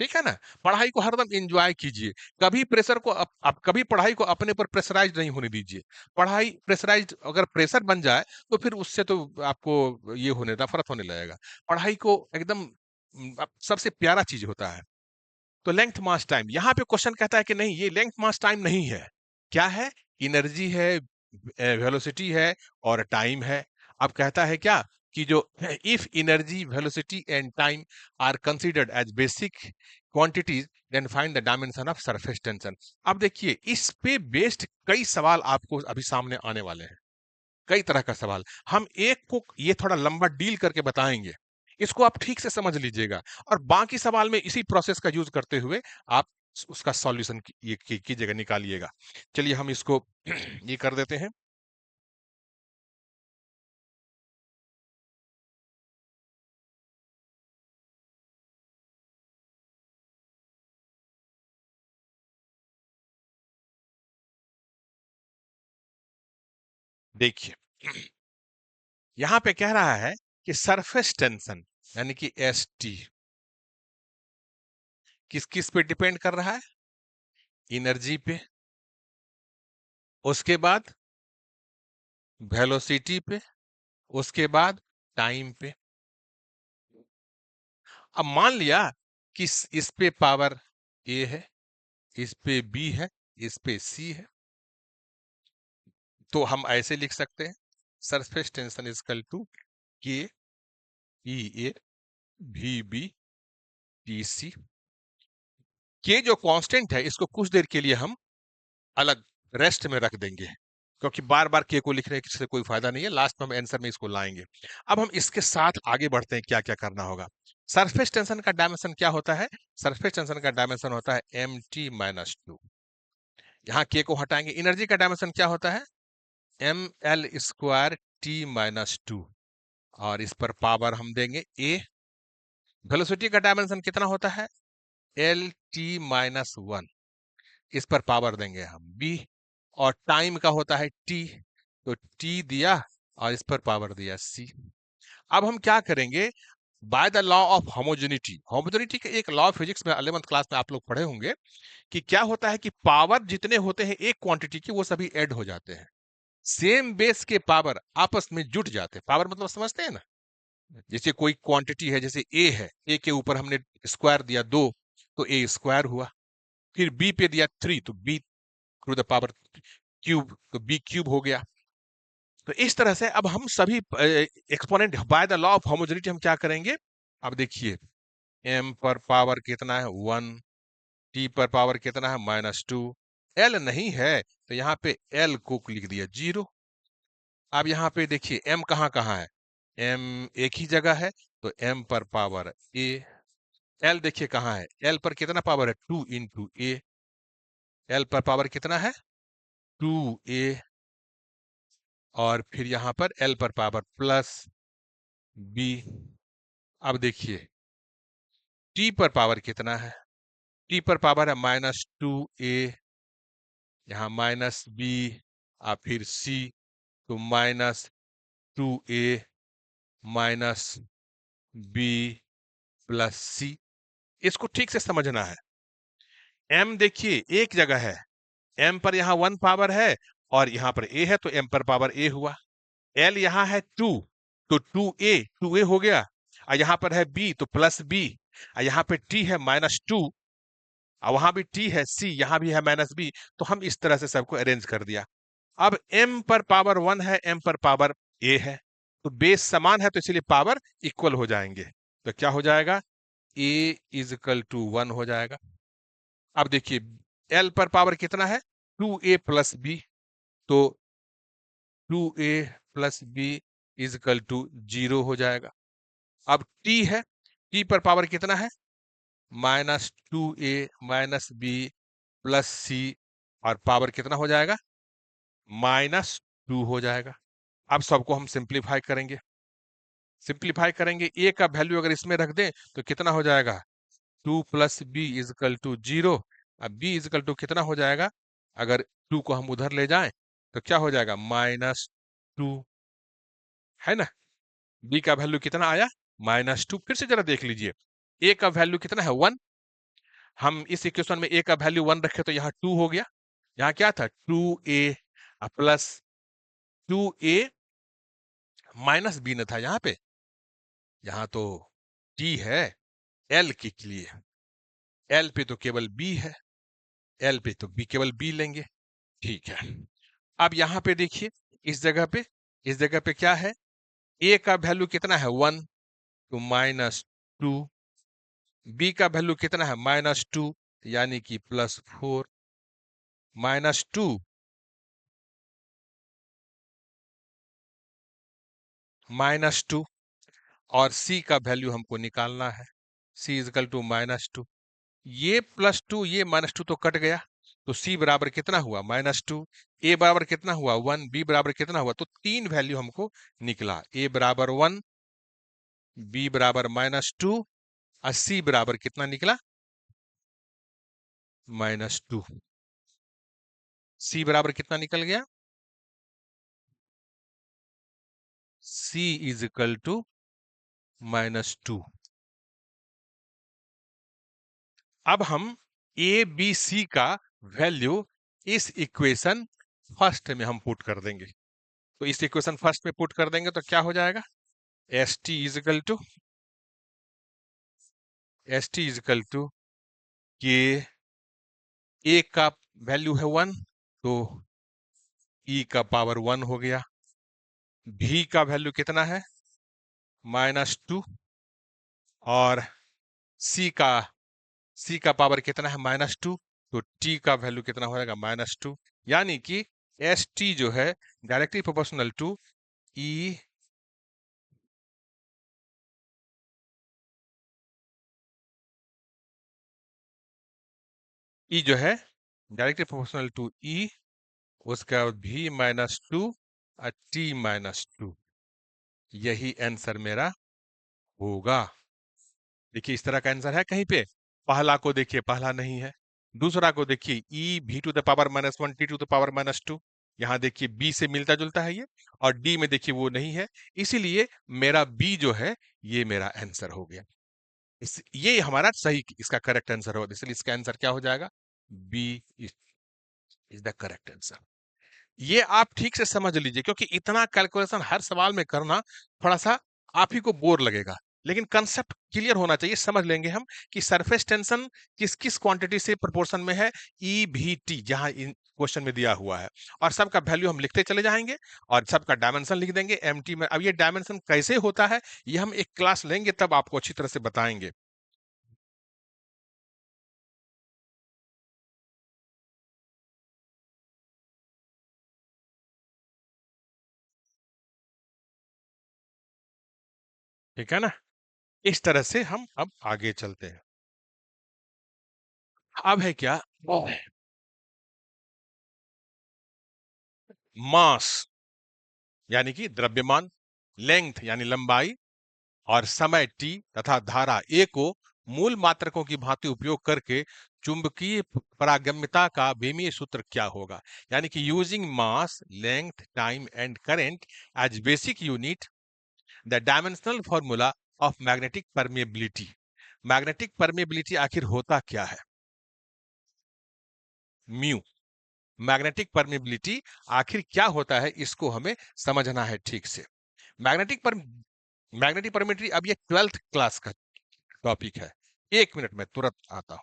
ठीक है ना, पढ़ाई को हरदम एंजॉय कीजिए, कभी प्रेशर को आप कभी पढ़ाई को अपने पर प्रेशराइज नहीं होने दीजिए। पढ़ाई प्रेशराइज, अगर प्रेशर बन जाए तो फिर उससे तो आपको ये होने, नफरत होने लगेगा। पढ़ाई को एकदम सबसे प्यारा चीज होता है। तो लेंथ मास टाइम, यहाँ पे क्वेश्चन कहता है कि नहीं, ये लेंथ मास टाइम नहीं है, क्या है, एनर्जी है, वेलोसिटी है और टाइम है। अब कहता है क्या कि जो if energy, velocity and time are considered as basic quantities, then find the dimension of surface tension. अब देखिए, इस पे बेस्ड कई सवाल आपको अभी सामने आने वाले हैं, कई तरह का सवाल। हम एक को ये थोड़ा लंबा डील करके बताएंगे, इसको आप ठीक से समझ लीजिएगा, और बाकी सवाल में इसी प्रोसेस का यूज करते हुए आप उसका सॉल्यूशन कीजिएगा, निकालिएगा। चलिए हम इसको ये कर देते हैं। देखिए यहां पे कह रहा है कि सरफेस टेंशन यानी कि एस टी किस किस पे डिपेंड कर रहा है? एनर्जी पे, उसके बाद वेलोसिटी पे, उसके बाद टाइम पे। अब मान लिया कि इस पे पावर ए है, इस पे बी है, इस पे सी है, तो हम ऐसे लिख सकते हैं surface tension is equal to K E ए भी बी टी सी। के जो कांस्टेंट है इसको कुछ देर के लिए हम अलग रेस्ट में रख देंगे, क्योंकि बार बार के को लिखने से कोई फायदा नहीं है, लास्ट में हम आंसर में इसको लाएंगे। अब हम इसके साथ आगे बढ़ते हैं, क्या क्या करना होगा। सरफेस टेंशन का डायमेंशन क्या होता है? सरफेस टेंशन का डायमेंशन होता है mt-2। यहाँ के को हटाएंगे। एनर्जी का डायमेंशन क्या होता है? ml²t-2, और इस पर पावर हम देंगे a। वेलोसिटी का डायमेंशन कितना होता है? lt-1, इस पर पावर देंगे हम b। और टाइम का होता है t, तो t दिया और इस पर पावर दिया c। अब हम क्या करेंगे? Bye the law of homogeneity, homogeneity के एक लॉ फिजिक्स में 11th क्लास में आप लोग पढ़े होंगे कि क्या होता है कि पावर जितने होते हैं एक क्वांटिटी की वो सभी ऐड हो जाते हैं, सेम बेस के पावर आपस में जुट जाते हैं। पावर मतलब समझते हैं ना? जैसे कोई क्वांटिटी है, जैसे ए है, ए के ऊपर हमने स्क्वायर दिया 2, तो ए स्क्वायर हुआ। फिर बी पे दिया 3, तो B to the power cube, तो बी क्यूब हो गया। तो इस तरह से अब हम सभी exponent by the law of homogeneity हम क्या करेंगे? अब देखिए m पर पावर कितना है 1, t पर पावर कितना है -2, l नहीं है तो यहाँ पे l को लिख दिया 0। अब यहाँ पे देखिए m कहाँ कहाँ है? m एक ही जगह है, तो m पर पावर a। l देखिए कहाँ है? l पर कितना पावर है? 2 इंटू a। l पर पावर कितना है? 2a। और फिर यहाँ पर l पर पावर प्लस b। अब देखिए t पर पावर कितना है? t पर पावर है -2a, यहाँ -b, और फिर c, तो -2a -b प्लस c। इसको ठीक से समझना है। m देखिए एक जगह है, m पर यहाँ 1 पावर है और यहाँ पर a है, तो m पर पावर a हुआ। l यहाँ है 2, तो 2a हो गया, और यहाँ पर है b तो प्लस b, और यहाँ पे t है -2, और वहां भी t है c, यहाँ भी है -b। तो हम इस तरह से सबको अरेंज कर दिया। अब m पर पावर 1 है, m पर पावर a है, तो बेस समान है, तो इसलिए पावर इक्वल हो जाएंगे। तो क्या हो जाएगा? a इज इक्वल टू 1 हो जाएगा। अब देखिए l पर पावर कितना है? 2a प्लस b, तो 2a plus b is equal to 0 हो जाएगा। अब t है, t पर पावर कितना है? -2a -b प्लस c, और पावर कितना हो जाएगा? -2 हो जाएगा। अब सबको हम सिंप्लीफाई करेंगे। सिंप्लीफाई करेंगे, a का वैल्यू अगर इसमें रख दें तो कितना हो जाएगा? 2 plus B is equal to 0। अब b इज इक्वल टू कितना हो जाएगा? अगर 2 को हम उधर ले जाएं तो क्या हो जाएगा? -2, है ना? b का वैल्यू कितना आया? -2। फिर से जरा देख लीजिए, a का वैल्यू कितना है? 1। हम इस इक्वेशन में a का वैल्यू 1 रखे तो यहाँ 2 हो गया। यहाँ क्या था? 2a plus 2a minus b न था यहाँ पे, यहाँ तो t है l के लिए। l पे तो केवल b है, l पे तो b केवल b लेंगे। ठीक है। अब यहाँ पे देखिए इस जगह पे क्या है? a का वैल्यू कितना है? 1, तो -2। b का वैल्यू कितना है? -2, यानी कि +4। -2 -2, और c का वैल्यू हमको निकालना है। c is equal to -2। ये +2 ये -2 तो कट गया, तो c बराबर कितना हुआ? -2। a बराबर कितना हुआ? 1। b बराबर कितना हुआ? तो 3 वैल्यू हमको निकला। a बराबर 1, b बराबर -2, और c बराबर कितना निकला? -2। c बराबर कितना निकल गया? C is equal to -2। अब हम ए बी सी का वैल्यू इस इक्वेशन फर्स्ट में हम पुट कर देंगे। तो इस इक्वेशन फर्स्ट में पुट कर देंगे तो क्या हो जाएगा, S T is equal to K A का वैल्यू है 1, तो ई का पावर 1 हो गया। भी का वैल्यू कितना है, -2, और सी का पावर कितना है, -2, तो टी का वैल्यू कितना हो जाएगा, -2। यानी कि एस टी जो है डायरेक्टली प्रोपोर्शनल टू ई जो है डायरेक्टली प्रोपोर्शनल टू ई, उसका भी -2 और टी -2, यही आंसर मेरा होगा। देखिए इस तरह का आंसर है कहीं पे, पहला को देखिए, पहला नहीं है। दूसरा को देखिए, ई भी to the power -1 T to the power -2, यहां देखिए बी से मिलता जुलता है ये, और डी में देखिए वो नहीं है, इसीलिए मेरा बी जो है ये मेरा आंसर हो गया। ये हमारा सही, इसका करेक्ट आंसर होगा, इसलिए इसका आंसर क्या हो जाएगा, B is the correct answer. ये आप ठीक से समझ लीजिए, क्योंकि इतना कैलकुलेशन हर सवाल में करना थोड़ा सा आप ही को बोर लगेगा, लेकिन कंसेप्ट क्लियर होना चाहिए, समझ लेंगे हम कि सरफेस टेंशन किस किस क्वांटिटी से प्रोपोर्शन में है, ई भी टी जहां इन क्वेश्चन में दिया हुआ है, और सबका वैल्यू हम लिखते चले जाएंगे और सबका डायमेंशन लिख देंगे एम टी में। अब ये डायमेंशन कैसे होता है, ये हम एक क्लास लेंगे तब आपको अच्छी तरह से बताएंगे। ठीक है ना, इस तरह से हम अब आगे चलते हैं। अब है क्या, मास यानी कि द्रव्यमान, लेंथ यानी लंबाई, और समय t तथा धारा a को मूल मात्रकों की भांति उपयोग करके चुंबकीय पारगम्यता का विमीय सूत्र क्या होगा। यानी कि using mass, length, time and current as basic unit, the dimensional formula of magnetic permeability. Magnetic permeability आखिर होता क्या है, म्यू। मैग्नेटिक परमेबिलिटी आखिर क्या होता है, इसको हमें समझना है ठीक से। मैग्नेटिक पर मैग्नेटिक परमेबिलिटी, अब ये 12th क्लास का टॉपिक है। 1 मिनट में तुरंत आता हूं।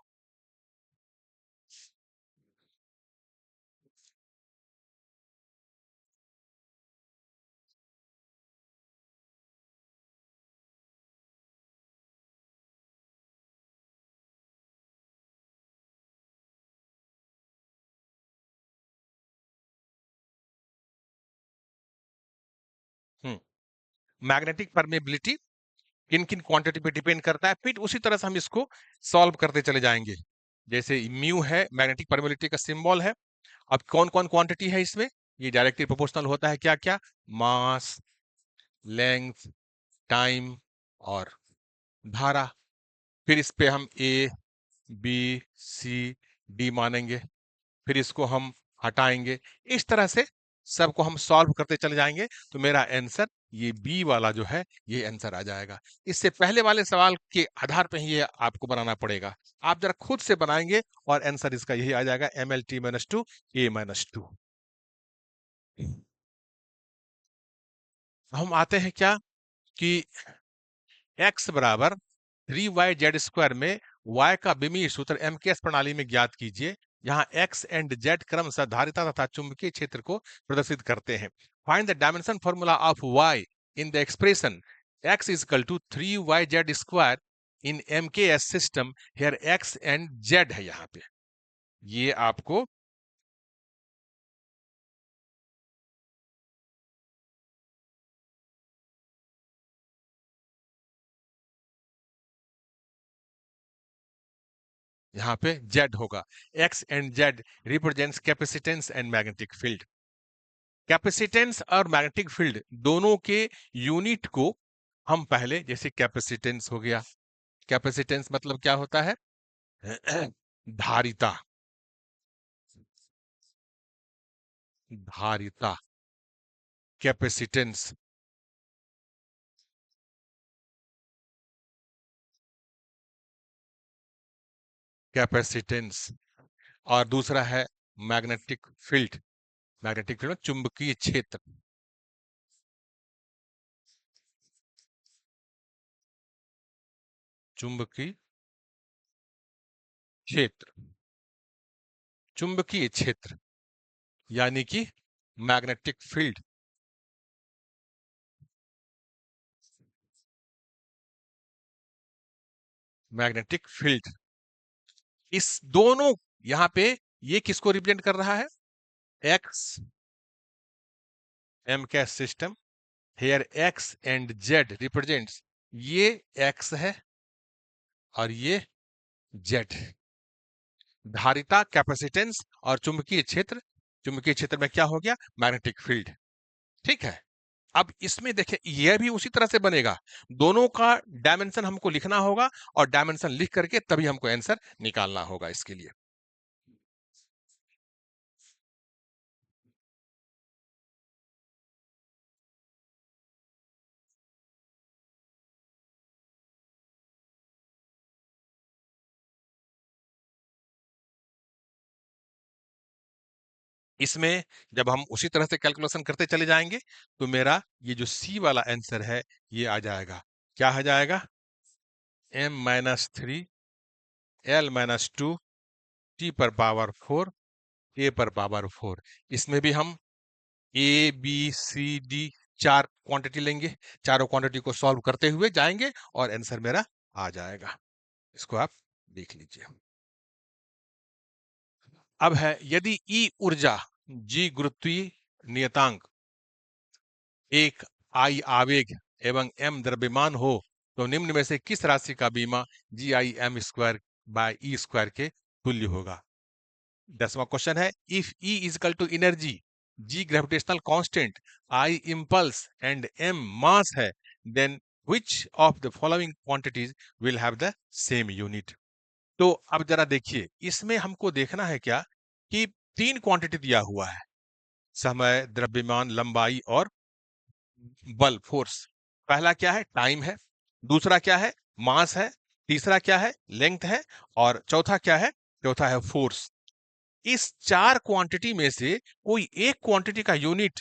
मैग्नेटिक परमेबिलिटी किन किन क्वांटिटी पे डिपेंड करता है, फिर उसी तरह से हम इसको सॉल्व करते चले जाएंगे। जैसे म्यू है मैग्नेटिक परमेबिलिटी का सिंबल है। अब कौन कौन क्वांटिटी है इसमें, ये डायरेक्टली प्रोपोर्शनल होता है, क्या क्या, मास, लेंथ, टाइम और धारा। फिर इस पे हम ए बी सी डी मानेंगे, फिर इसको हम हटाएंगे। इस तरह से सबको हम सॉल्व करते चले जाएंगे, तो मेरा आंसर ये बी वाला जो है ये आंसर आ जाएगा। इससे पहले वाले सवाल के आधार पर ही ये आपको बनाना पड़ेगा, आप जरा खुद से बनाएंगे और आंसर इसका यही आ जाएगा, एम एल टी -2 ए -2। हम आते हैं क्या कि x बराबर 3y/z² में y का विमीय सूत्र एम के एस प्रणाली में ज्ञात कीजिए, जहां x एंड z क्रमशः धारिता तथा चुंबकीय क्षेत्र को प्रदर्शित करते हैं। Find the dimension formula of y in the expression x is equal to 3y/z² in M K S system, here x and z है यहाँ पे। ये आपको यहाँ पे z होगा, x and z represents capacitance and magnetic field. Capacitance और magnetic field दोनों के यूनिट को हम पहले, जैसे कैपेसिटेंस हो गया, कैपेसिटेंस मतलब क्या होता है, धारिता, धारिता, कैपेसिटेंस। कैपेसिटेंस, और दूसरा है मैग्नेटिक फील्ड। मैग्नेटिक फील्ड चुंबकीय क्षेत्र। चुंबकीय क्षेत्र, चुंबकीय क्षेत्र यानी कि मैग्नेटिक फील्ड। मैग्नेटिक फील्ड, इस दोनों यहां पे ये किसको रिप्रेजेंट कर रहा है? एक्स, एम का system, here X and Z represents, ये एक्स है और ये जेड। धारिता, कैपेसिटेंस और चुंबकीय क्षेत्र। चुंबकीय क्षेत्र में क्या हो गया? Magnetic field. ठीक है। अब इसमें देखिए यह भी उसी तरह से बनेगा, दोनों का डायमेंशन हमको लिखना होगा और डायमेंशन लिख करके तभी हमको आंसर निकालना होगा इसके लिए। इसमें जब हम उसी तरह से कैलकुलेशन करते चले जाएंगे तो मेरा ये जो सी वाला आंसर है ये आ जाएगा। क्या आ जाएगा? m-3 l-2 t पर पावर 4 a पर पावर 4। इसमें भी हम A B C D 4 quantity लेंगे, चारों क्वांटिटी को सॉल्व करते हुए जाएंगे और आंसर मेरा आ जाएगा। इसको आप देख लीजिए। अब है, यदि ई ऊर्जा, जी गुरुत्वीय नियतांक, एक आई आवेग एवं एम द्रव्यमान हो तो निम्न में से किस राशि का बीमा GIm² बाय E² के तुल्य होगा? 10वां क्वेश्चन है, if E is equal to energy, G gravitational constant, I impulse and M mass है, then which of the following quantities will have the same unit? तो अब जरा देखिए, इसमें हमको देखना है क्या कि 3 क्वांटिटी दिया हुआ है, समय, द्रव्यमान, लंबाई और बल, फोर्स। पहला क्या है? टाइम है। दूसरा क्या है? मास है। तीसरा क्या है? लेंथ है। और चौथा क्या है? चौथा है फोर्स। इस 4 क्वांटिटी में से कोई एक क्वांटिटी का यूनिट,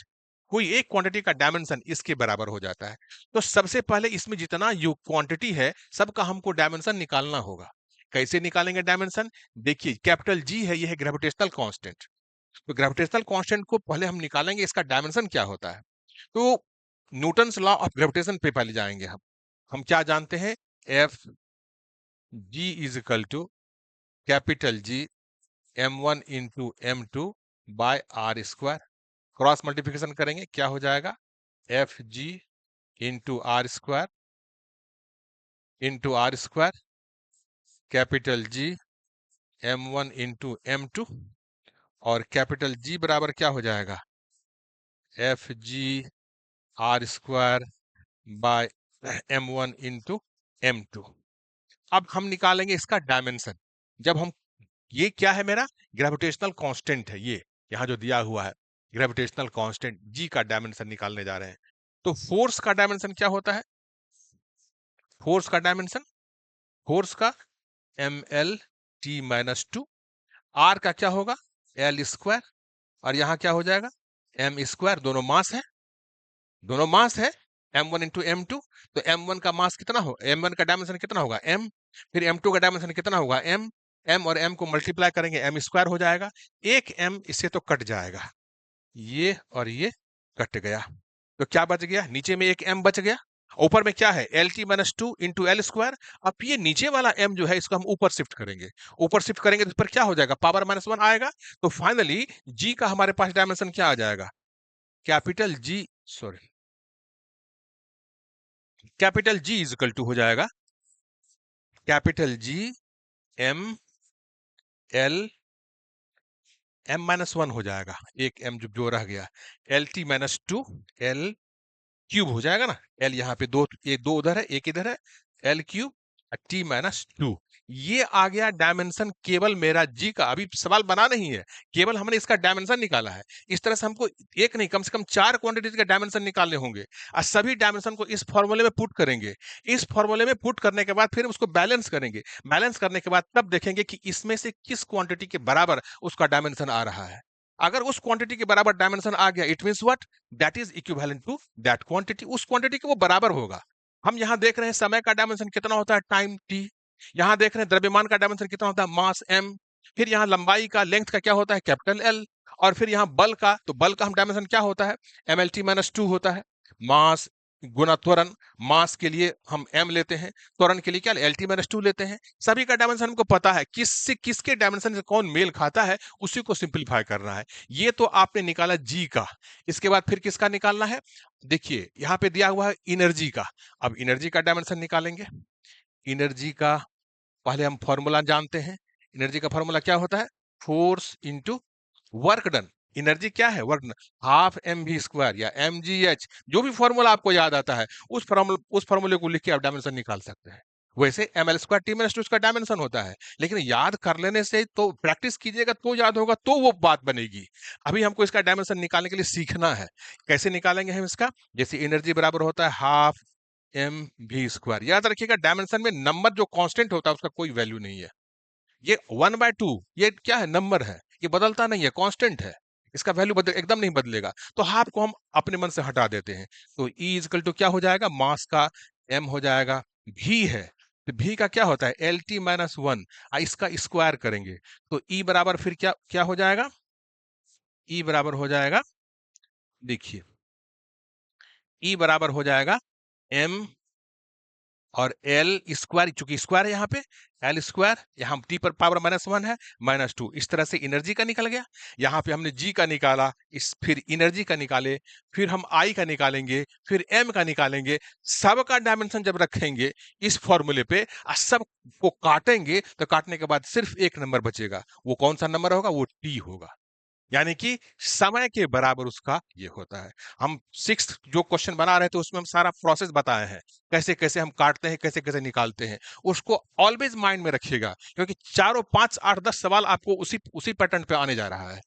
कोई एक क्वांटिटी का डायमेंशन इसके बराबर हो जाता है। तो सबसे पहले इसमें जितना क्वांटिटी है सबका हमको डायमेंशन निकालना होगा। कैसे निकालेंगे डायमेंशन? देखिए, कैपिटल जी है, यह है ग्रेविटेशनल कांस्टेंट। तो ग्रेविटेशनल कांस्टेंट को पहले हम निकालेंगे, इसका डायमेंशन क्या होता है। तो न्यूटन्स लॉ ऑफ ग्रेविटेशन पे पहले जाएंगे हम क्या जानते हैं? F G is equal to capital G m1 into m2 by r²। Cross multiplication करेंगे, क्या हो जाएगा? F G into r² into r², capital G m1 into m2, और कैपिटल जी बराबर क्या हो जाएगा? F G r² by m1 into m2। अब हम निकालेंगे इसका डायमेंशन। जब हम, ये क्या है? मेरा ग्रेविटेशनल कांस्टेंट है, ये यहां जो दिया हुआ है ग्रेविटेशनल कांस्टेंट जी का डायमेंशन निकालने जा रहे हैं। तो फोर्स का डायमेंशन क्या होता है? फोर्स का डायमेंशन, फोर्स का ml-t-2, आर का क्या होगा? l², और यहां क्या हो जाएगा? m²। दोनों मास है, दोनों मास है, m1 इंटू m2। तो m1 का मास कितना हो, m1 का डायमेंशन कितना होगा? m। फिर m2 का डायमेंशन कितना होगा? m। m और m को मल्टीप्लाई करेंगे, m² हो जाएगा। एक m इससे तो कट जाएगा, ये और ये कट गया, तो क्या बच गया? नीचे में एक m बच गया। ऊपर में क्या है? LT-2 into l²। अब ये नीचे वाला m जो है इसको हम ऊपर शिफ्ट करेंगे, ऊपर शिफ्ट करेंगे तो इस पर क्या हो जाएगा? पावर -1 आएगा। तो फाइनली g का हमारे पास डायमेंशन क्या आ जाएगा? Capital G, sorry, capital G is equal to हो जाएगा कैपिटल जी m l m-1 हो जाएगा, एक m जो रह गया, LT-2 l क्यूब हो जाएगा ना। l यहाँ पे दो, ये दो उधर है, एक इधर है, l³ t-2। ये आ गया डायमेंशन केवल मेरा जी का। अभी सवाल बना नहीं है, केवल हमने इसका डायमेंशन निकाला है। इस तरह से हमको एक नहीं, कम से कम 4 क्वांटिटीज के डायमेंशन निकालने होंगे और सभी डायमेंशन को इस फॉर्मूले में पुट करेंगे। इस फॉर्मूले में पुट करने के बाद फिर उसको बैलेंस करेंगे। बैलेंस करने के बाद तब देखेंगे कि इसमें से किस क्वांटिटी के बराबर उसका डायमेंशन आ रहा है। अगर उस क्वांटिटी के बराबर डायमेंशन आ गया, it means what, that is equivalent to that quantity. उस क्वांटिटी के वो बराबर होगा। हम यहाँ देख रहे हैं समय का डायमेंशन कितना होता है, टाइम टी। यहाँ देख रहे हैं द्रव्यमान का डायमेंशन कितना होता है, मास एम। फिर यहाँ लंबाई का, लेंथ का क्या होता है, कैपिटल एल। और फिर यहाँ बल का, तो बल का हम डायमेंशन क्या होता है, M L T minus two होता है। मास गुना त्वरण, मास के लिए हम एम लेते हैं, त्वरण के लिए क्या, एल टी माइनस टू लेते हैं। सभी का डायमेंशन हमको पता है, किससे किसके डायमेंशन से कौन मेल खाता है, उसी को सिंप्लीफाई करना है। ये तो आपने निकाला जी का। इसके बाद फिर किसका निकालना है, देखिए यहाँ पे दिया हुआ है एनर्जी का। अब एनर्जी का डायमेंशन निकालेंगे। एनर्जी का पहले हम फॉर्मूला जानते हैं। एनर्जी का फॉर्मूला क्या होता है, force into work done. Energy क्या है, work done, half M V square या एम जी एच, जो भी फॉर्मूला आपको याद आता है उस फॉर्मूले को लिख के आप डायमेंशन निकाल सकते हैं। वैसे M L square T minus two इसका डायमेंशन होता है, लेकिन याद कर लेने से तो, प्रैक्टिस कीजिएगा तो याद होगा, तो वो बात बनेगी। अभी हमको इसका डायमेंशन निकालने के लिए सीखना है। कैसे निकालेंगे हम इसका, जैसे एनर्जी बराबर होता है हाफ एम वी स्क्वायर। याद रखिएगा डायमेंशन में नंबर जो कांस्टेंट होता है उसका कोई वैल्यू नहीं है। ये 1/2 ये क्या है, नंबर है, ये बदलता नहीं है, कांस्टेंट है। इसका वैल्यू बदल एकदम नहीं बदलेगा। तो हाफ को हम अपने मन से हटा देते हैं। तो E इक्वल टू क्या हो जाएगा, मास का m हो जाएगा, v है, तो v का क्या होता है, एल टी माइनस वन। इसका स्क्वायर करेंगे तो E बराबर फिर क्या क्या हो जाएगा, E बराबर हो जाएगा, देखिए E बराबर हो जाएगा m और एल स्क्वायर, चूंकि स्क्वायर है यहाँ पे, एल स्क्वायर, यहाँ टी पर पावर माइनस वन है, माइनस टू। इस तरह से एनर्जी का निकल गया। यहाँ पे हमने जी का निकाला, इस फिर एनर्जी का निकाले, फिर हम आई का निकालेंगे, फिर एम का निकालेंगे। सब का डायमेंशन जब रखेंगे इस फॉर्मूले पे और सब को काटेंगे, तो काटने के बाद सिर्फ एक नंबर बचेगा। वो कौन सा नंबर होगा, वो टी होगा। यानी कि समय के बराबर उसका ये होता है। हम सिक्स्थ जो क्वेश्चन बना रहे थे उसमें हम सारा प्रोसेस बताए हैं, कैसे कैसे हम काटते हैं, कैसे कैसे निकालते हैं। उसको ऑलवेज माइंड में रखिएगा, क्योंकि चारों 5 8 10 सवाल आपको उसी उसी पैटर्न पे आने जा रहा है।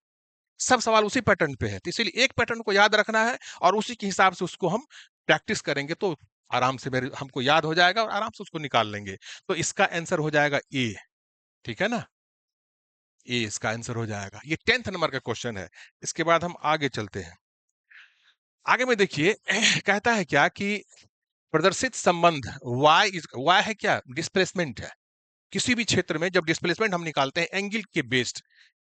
सब सवाल उसी पैटर्न पे है, तो इसीलिए एक पैटर्न को याद रखना है और उसी के हिसाब से उसको हम प्रैक्टिस करेंगे तो आराम से मेरे हमको याद हो जाएगा और आराम से उसको निकाल लेंगे। तो इसका आंसर हो जाएगा ए। ठीक है ना, ए इसका आंसर हो जाएगा। ये 10th नंबर का क्वेश्चन है। इसके बाद हम आगे चलते हैं। आगे में देखिए कहता है क्या कि प्रदर्शित संबंध y है क्या, डिस्प्लेसमेंट है। किसी भी क्षेत्र में जब डिस्प्लेसमेंट हम निकालते हैं एंगल के बेस्ड,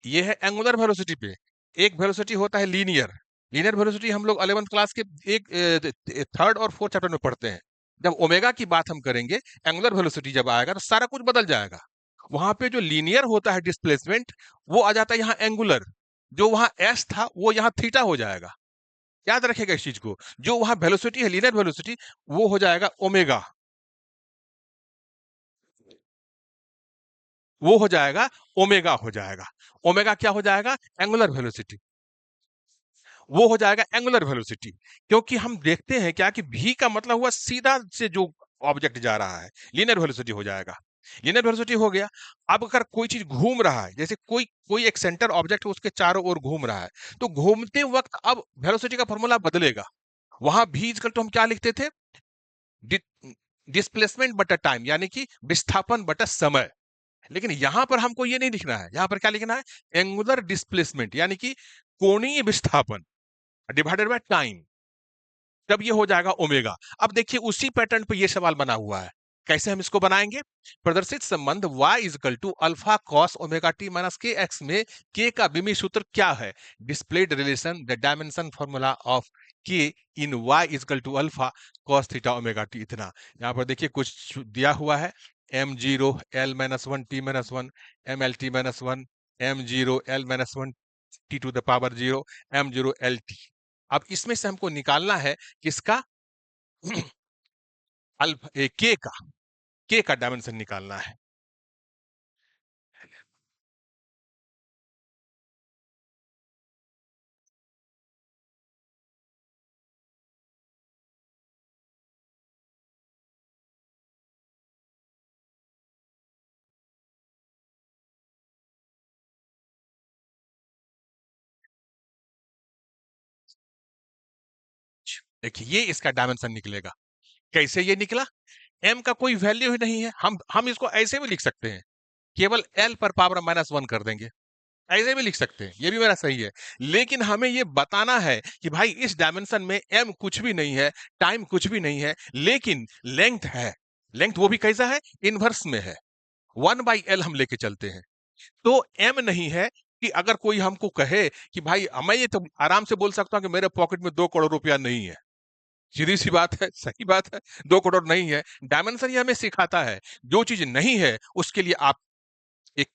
ये है एंगुलर वेलोसिटी पे। एक वेलोसिटी होता है लीनियर। लीनियर वेलोसिटी हम लोग 11th क्लास के एक थर्ड और फोर्थ चैप्टर में पढ़ते हैं। जब ओमेगा की बात हम करेंगे, एंगुलर वेलोसिटी जब आएगा तो सारा कुछ बदल जाएगा। वहां पे जो लीनियर होता है डिस्प्लेसमेंट, वो आ जाता है यहाँ एंगुलर। जो वहां एस था वो यहाँ थीटा हो जाएगा। याद रखेगा इस चीज को। जो वहां वेलोसिटी है, लीनियर वेलोसिटी, वो हो जाएगा ओमेगा। वो हो जाएगा ओमेगा हो जाएगा। ओमेगा क्या हो जाएगा, एंगुलर वेलोसिटी। वो हो जाएगा एंगुलर वेलोसिटी। क्योंकि हम देखते हैं क्या कि v का मतलब हुआ सीधा से जो ऑब्जेक्ट जा रहा है, लीनियर वेलोसिटी हो जाएगा। लीनियर वेलोसिटी हो गया। अब अगर कोई चीज घूम रहा है, जैसे कोई कोई एक सेंटर ऑब्जेक्ट उसके चारों ओर घूम रहा है, तो घूमते वक्त अब वेलोसिटी का फॉर्मूला बदलेगा। वहां भी इक्वल टू हम क्या लिखते थे, डिस्प्लेसमेंट बटा टाइम, यानी कि विस्थापन बटा समय। लेकिन यहां पर हमको ये नहीं लिखना है, यहां पर क्या लिखना है, एंगुलर डिस्प्लेसमेंट, यानी कि कोणीय विस्थापन डिवाइडेड बाय टाइम। तब ये हो जाएगा ओमेगा। अब देखिए उसी पैटर्न पे ये सवाल बना हुआ है। कैसे हम इसको बनाएंगे, प्रदर्शित संबंध y is equal to alpha cos omega T minus K X में k का विमीय सूत्र क्या है, displayed relation the dimension formula of k in y is equal to alpha cos theta omega T. इतना यहाँ पर देखिए कुछ दिया हुआ है, M zero L minus one T minus one, M L T minus one, M zero L minus one T to the power zero, M zero L T. अब इसमें से हमको निकालना है किसका अल्फा के का डायमेंशन निकालना है। देखिए ये इसका डायमेंशन निकलेगा। कैसे ये निकला? m का कोई वैल्यू ही नहीं है, हम इसको ऐसे भी लिख सकते हैं, केवल l पर पावर -1 कर देंगे, ऐसे भी लिख सकते हैं, ये भी मेरा सही है। लेकिन हमें ये बताना है कि भाई इस डायमेंशन में m कुछ भी नहीं है, टाइम कुछ भी नहीं है, लेकिन लेंथ है। लेंथ वो भी कैसा है? इनवर्स में है, 1/l हम लेके चलते हैं। तो m नहीं है कि अगर कोई हमको कहे कि भाई मैं ये तो आराम से बोल सकता हूं कि मेरे पॉकेट में 2 करोड़ रुपया नहीं है, सीधी सी बात है, सही बात है, 2 करोड़ नहीं है। डायमेंशन ये हमें सिखाता है, जो चीज नहीं है उसके लिए आप एक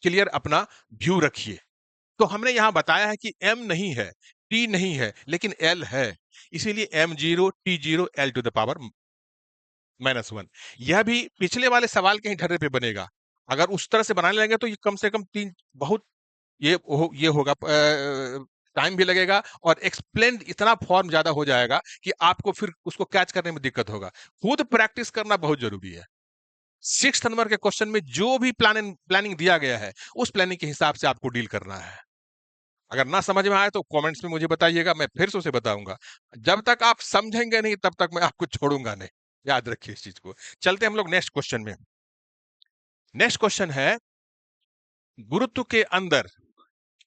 क्लियर अपना व्यू रखिए। तो हमने यहां बताया है कि m नहीं है, t नहीं है, लेकिन l है, इसीलिए m0 t0 l to the power -1। यह भी पिछले वाले सवाल के ही ढर्रे पे बनेगा। अगर उस तरह से बनाने लगेंगे तो ये कम से कम 3 बहुत ये होगा, टाइम भी लगेगा और एक्सप्लेन इतना फॉर्म ज्यादा हो जाएगा कि आपको फिर उसको कैच करने में दिक्कत होगा। खुद प्रैक्टिस करना बहुत जरूरी है। 6th नंबर के क्वेश्चन में जो भी प्लानिंग दिया गया है, उस प्लानिंग के हिसाब से आपको डील करना है। अगर ना समझ में आए तो कमेंट्स में मुझे बताइएगा, मैं फिर से उसे बताऊंगा। जब तक आप समझेंगे नहीं तब तक मैं आपको छोड़ूंगा नहीं, याद रखिए इस चीज को। चलते हम लोग नेक्स्ट क्वेश्चन में। नेक्स्ट क्वेश्चन है, गुरुत्व के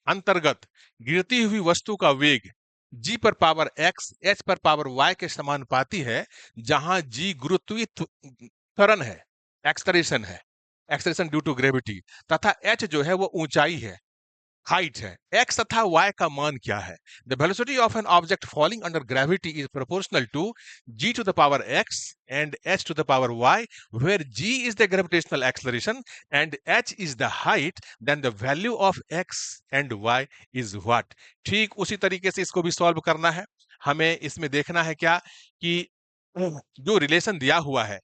अंतर्गत गिरती हुई वस्तु का वेग g पर पावर x h पर पावर y के समानुपाती है, जहां g गुरुत्वीय त्वरण है, एक्सलेरेशन ड्यू टू ग्रेविटी, तथा h जो है वो ऊंचाई है, हाइट है। x तथा y का मान क्या है? The velocity of an object falling under gravity is proportional to g to the power x and h to the power y, where g is the gravitational acceleration and h is the height, then the value of x and y is what? ठीक उसी तरीके से इसको भी solve करना है। हमें इसमें देखना है क्या कि जो रिलेशन दिया हुआ है,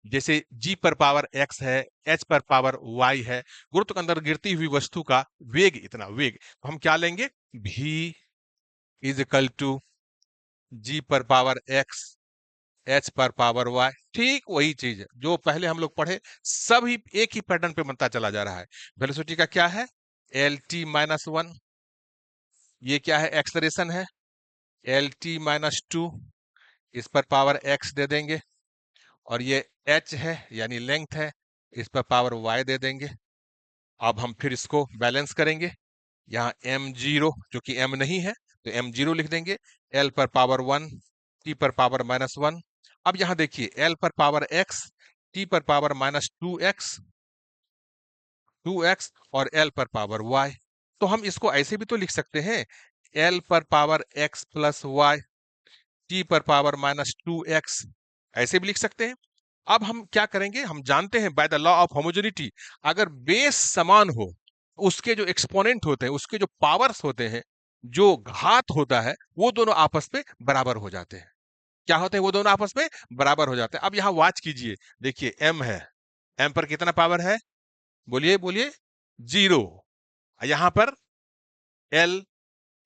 जैसे g पर पावर x है, h पर पावर y है, गुरुत्व के अंदर गिरती हुई वस्तु का वेग, इतना वेग, तो हम क्या लेंगे? v is equal to g पर पावर x, h पर पावर y। ठीक वही चीज है जो पहले हम लोग पढ़े, सभी एक ही पैटर्न पे बनता चला जा रहा है। वेलोसिटी का क्या है? lt-1। ये क्या है? एक्सलरेशन है, lt-2। इस पर पावर x दे देंगे, और ये h है यानी लेंथ है, इस पर पावर y दे देंगे। अब हम फिर इसको बैलेंस करेंगे। यहाँ m0 जो कि m नहीं है तो m0 लिख देंगे, l पर पावर 1, t पर पावर -1। अब यहाँ देखिए l पर पावर x, t पर पावर -2x, 2x और l पर पावर y। तो हम इसको ऐसे भी तो लिख सकते हैं, l पर power x plus y, t पर पावर -2x, ऐसे भी लिख सकते हैं। अब हम क्या करेंगे? हम जानते हैं bye the law of homogeneity, अगर बेस समान हो, उसके जो एक्सपोनेंट होते हैं, उसके जो पावर्स होते हैं, जो घात होता है, वो दोनों आपस में बराबर हो जाते हैं। क्या होते हैं? वो दोनों आपस में बराबर हो जाते हैं। अब यहां वॉच कीजिए, देखिए m है, m पर कितना पावर है? बोलिए बोलिए, 0। यहां पर l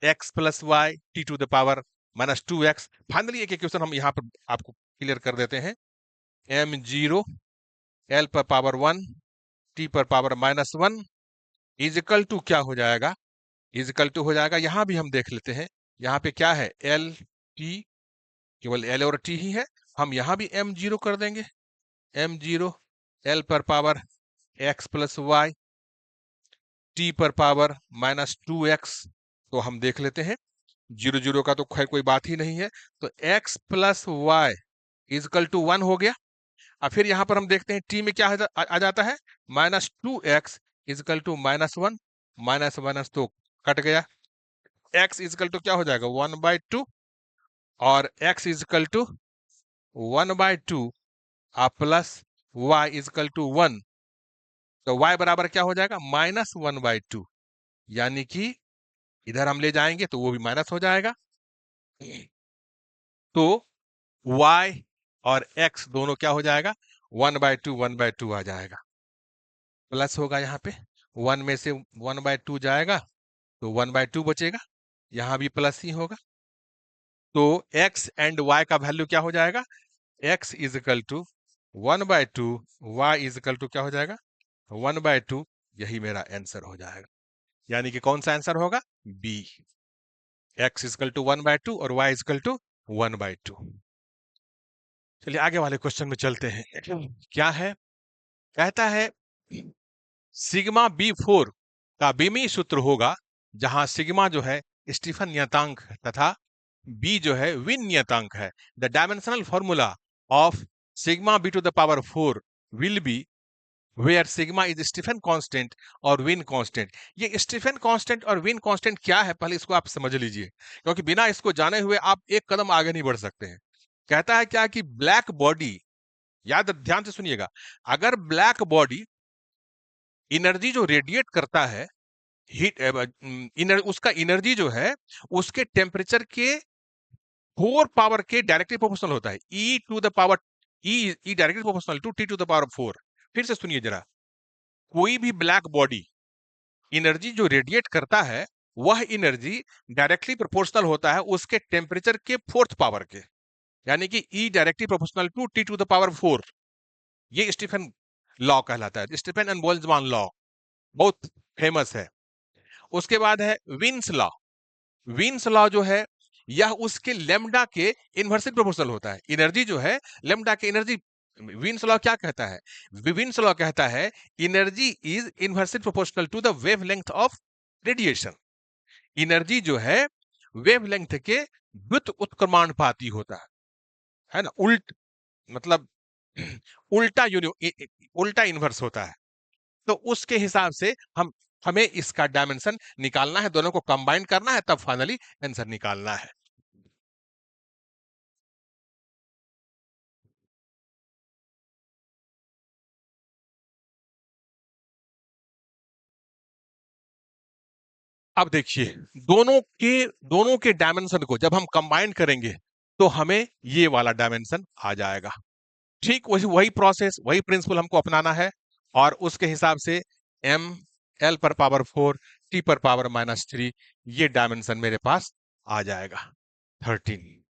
x plus Y T to the power -2x। Finally एक इक्वेशन हम यहां पर आपको क्लियर कर देते हैं, m0 l पर पावर 1 t पर पावर -1 इज इक्वल टू क्या हो जाएगा? इज इक्वल टू हो जाएगा, यहां भी हम देख लेते हैं, यहां पे क्या है? l t, केवल l और t ही है। हम यहां भी m0 कर देंगे, m0 l पर power x plus Y, t पर पावर -2x। तो हम देख लेते हैं, 0 का तो खैर कोई बात ही नहीं है, तो x plus Y is equal to 1 हो गया। अब फिर यहां पर हम देखते हैं t में क्या आ जाता है? -2x is equal to -1, minus minus तो कट गया, x इजकल टू क्या हो जाएगा? 1/2, और x is equal to 1/2 plus y is equal to 1, तो y बराबर क्या हो जाएगा? -1/2, यानी कि इधर हम ले जाएंगे तो वो भी माइनस हो जाएगा, तो y और x दोनों क्या हो जाएगा? 1/2 आ जाएगा, प्लस होगा यहाँ पे, 1 में से 1/2 जाएगा तो 1/2 बचेगा, यहाँ भी प्लस ही होगा। तो x एंड y का वैल्यू क्या हो जाएगा? x is equal to 1/2, y is equal to क्या हो जाएगा? 1/2। यही मेरा आंसर हो जाएगा, यानी कि कौन सा आंसर होगा? B, x is equal to 1/2 और y इज इक्वल टू 1/2। चलिए आगे वाले क्वेश्चन में चलते हैं। क्या है? कहता है सिग्मा B4 का बीमीय सूत्र होगा, जहां सिग्मा जो है स्टीफन नियतांक तथा बी जो है विन नियतांक है। The dimensional formula of sigma B to the power 4 will be where sigma is Stefan constant और विन कांस्टेंट। ये स्टीफन कांस्टेंट और विन कांस्टेंट क्या है, पहले इसको आप समझ लीजिए, क्योंकि बिना इसको जाने हुए आप एक कदम आगे नहीं बढ़ सकते हैं। कहता है क्या कि ब्लैक बॉडी, याद ध्यान से सुनिएगा, अगर ब्लैक बॉडी एनर्जी जो रेडिएट करता है, हीट उसका एनर्जी जो है उसके टेम्परेचर के 4 पावर के डायरेक्टली प्रोपोर्शनल होता है। E to the power E directly proportional to T to the power 4। फिर से सुनिए जरा, कोई भी ब्लैक बॉडी एनर्जी जो रेडिएट करता है वह एनर्जी डायरेक्टली प्रोपोर्शनल होता है उसके टेम्परेचर के 4th पावर के, यानी कि E directly proportional to T to the power 4। ये स्टीफन लॉ कहलाता है, स्टीफन एंड बोल्ट्जमान लॉ, बहुत फेमस है। उसके बाद है विन्स लॉ। विन्स लॉ जो है यह उसके लेमडा के इन्वर्सली प्रोपोर्शनल होता है। एनर्जी जो है लेमडा के एनर्जी, विन्स लॉ क्या कहता है? विन्स लॉ कहता है energy is inversely proportional to the wavelength of radiation. Energy जो है वेवलेंथ के व्युत उत्क्रमणानुपाती होता है ना, मतलब उल्टा इन्वर्स होता है। तो उसके हिसाब से हमें इसका डायमेंशन निकालना है, दोनों को कंबाइन करना है, तब फाइनली आंसर निकालना है। अब देखिए, दोनों के डायमेंशन को जब हम कंबाइन करेंगे तो हमें ये वाला डायमेंशन आ जाएगा। ठीक वही वही प्रोसेस, वही प्रिंसिपल हमको अपनाना है, और उसके हिसाब से m l पर पावर 4 t पर पावर -3 ये डायमेंशन मेरे पास आ जाएगा 13।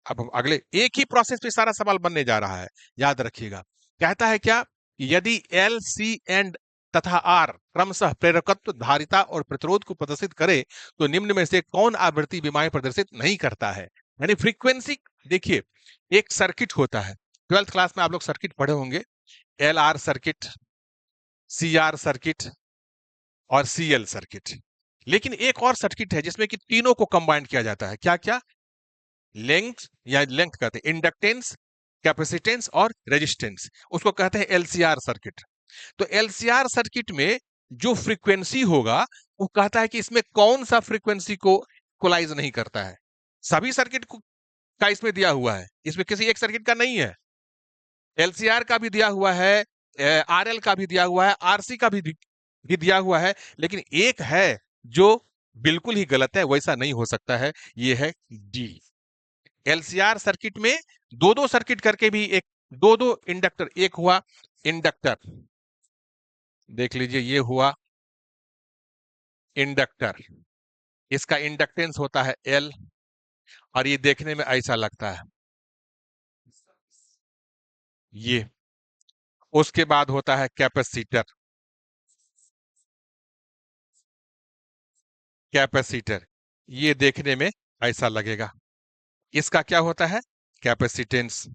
अब हम अगले एक ही प्रोसेस पे सारा सवाल बनने जा रहा है, याद रखिएगा। कहता है क्या, यदि L, C एंड तथा R क्रमशः प्रेरकत्व, धारिता और प्रतिरोध को प्रदर्शित करे तो निम्न में से कौन आवृत्ति विमाएं प्रदर्शित नहीं करता है? यानी फ्रीक्वेंसी। देखिए, एक सर्किट होता है, 12th क्लास में आप लोग सर्किट पढ़े होंगे, LR सर्किट, CR सर्किट और CL सर्किट। लेकिन एक और सर्किट है जिसमें कि तीनों को कंबाइन किया जाता है। क्या क्या? लेंथ कहते हैं, इंडक्टेंस, कैपेसिटेंस और रेजिस्टेंस, उसको कहते हैं एलसीआर सर्किट। तो एलसीआर सर्किट में जो फ्रीक्वेंसी होगा वो कहता है कि इसमें कौन सा फ्रीक्वेंसी को इक्वलाइज नहीं करता है। सभी सर्किट का इसमें दिया हुआ है, इसमें किसी एक सर्किट का नहीं है। एलसीआर का भी दिया हुआ है, आरएल का भी दिया हुआ है, आरसी का भी दिया हुआ है, लेकिन एक है जो बिल्कुल ही गलत है, वैसा नहीं हो सकता है, ये है डी। एलसीआर सर्किट में दो दो सर्किट करके भी एक दो दो इंडक्टर, एक हुआ इंडक्टर, देख लीजिए ये हुआ इंडक्टर, इसका इंडक्टेंस होता है एल, और ये देखने में ऐसा लगता है ये। उसके बाद होता है कैपेसिटर, कैपेसिटर ये देखने में ऐसा लगेगा, इसका क्या होता है? कैपेसिटेंस।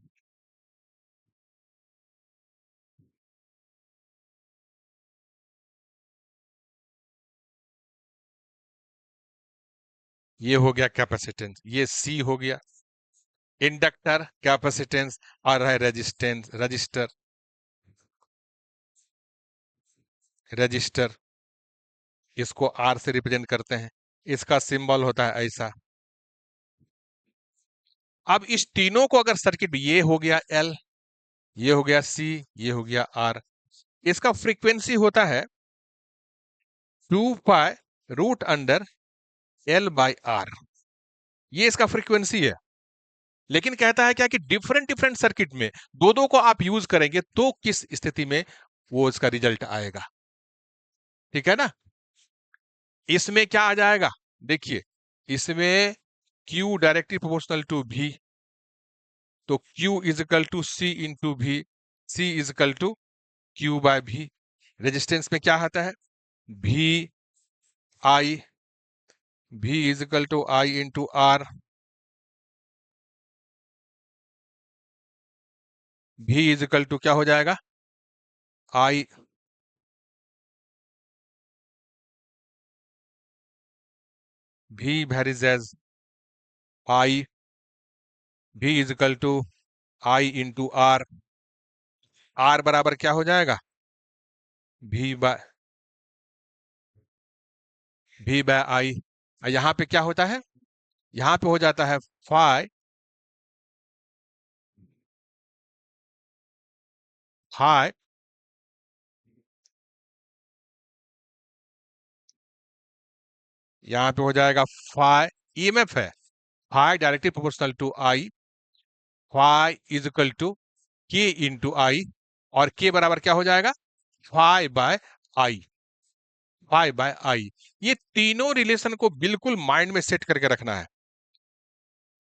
ये हो गया कैपेसिटेंस, ये सी हो गया इंडक्टर, कैपेसिटेंस, और है रेजिस्टेंस, रजिस्टर, रजिस्टर इसको आर से रिप्रेजेंट करते हैं, इसका सिंबल होता है ऐसा। अब इस तीनों को अगर सर्किट, ये हो गया एल, ये हो गया सी, ये हो गया आर, इसका फ्रीक्वेंसी होता है 2π√√L/R, ये इसका फ्रीक्वेंसी है। लेकिन कहता है क्या कि डिफरेंट डिफरेंट सर्किट में दो दो को आप यूज करेंगे तो किस स्थिति में वो इसका रिजल्ट आएगा। ठीक है ना? इसमें क्या आ जाएगा? देखिए, इसमें Q directly proportional to V, तो Q is equal to C into V, C is equal to Q/V। Resistance में क्या आता है? V is equal to I into R। V is equal to क्या हो जाएगा, I V varies as I, V is equal to I into R, R बराबर क्या हो जाएगा, भी बाय आई। यहां पे क्या होता है, यहां पे हो जाता है फाई, फाई यहां पे हो जाएगा फाई, ईएमएफ है, phi directly proportional to I, phi is equal to K into I, और के बराबर क्या हो जाएगा, phi by I, phi by I. ये तीनों रिलेशन को बिल्कुल माइंड में सेट करके रखना है,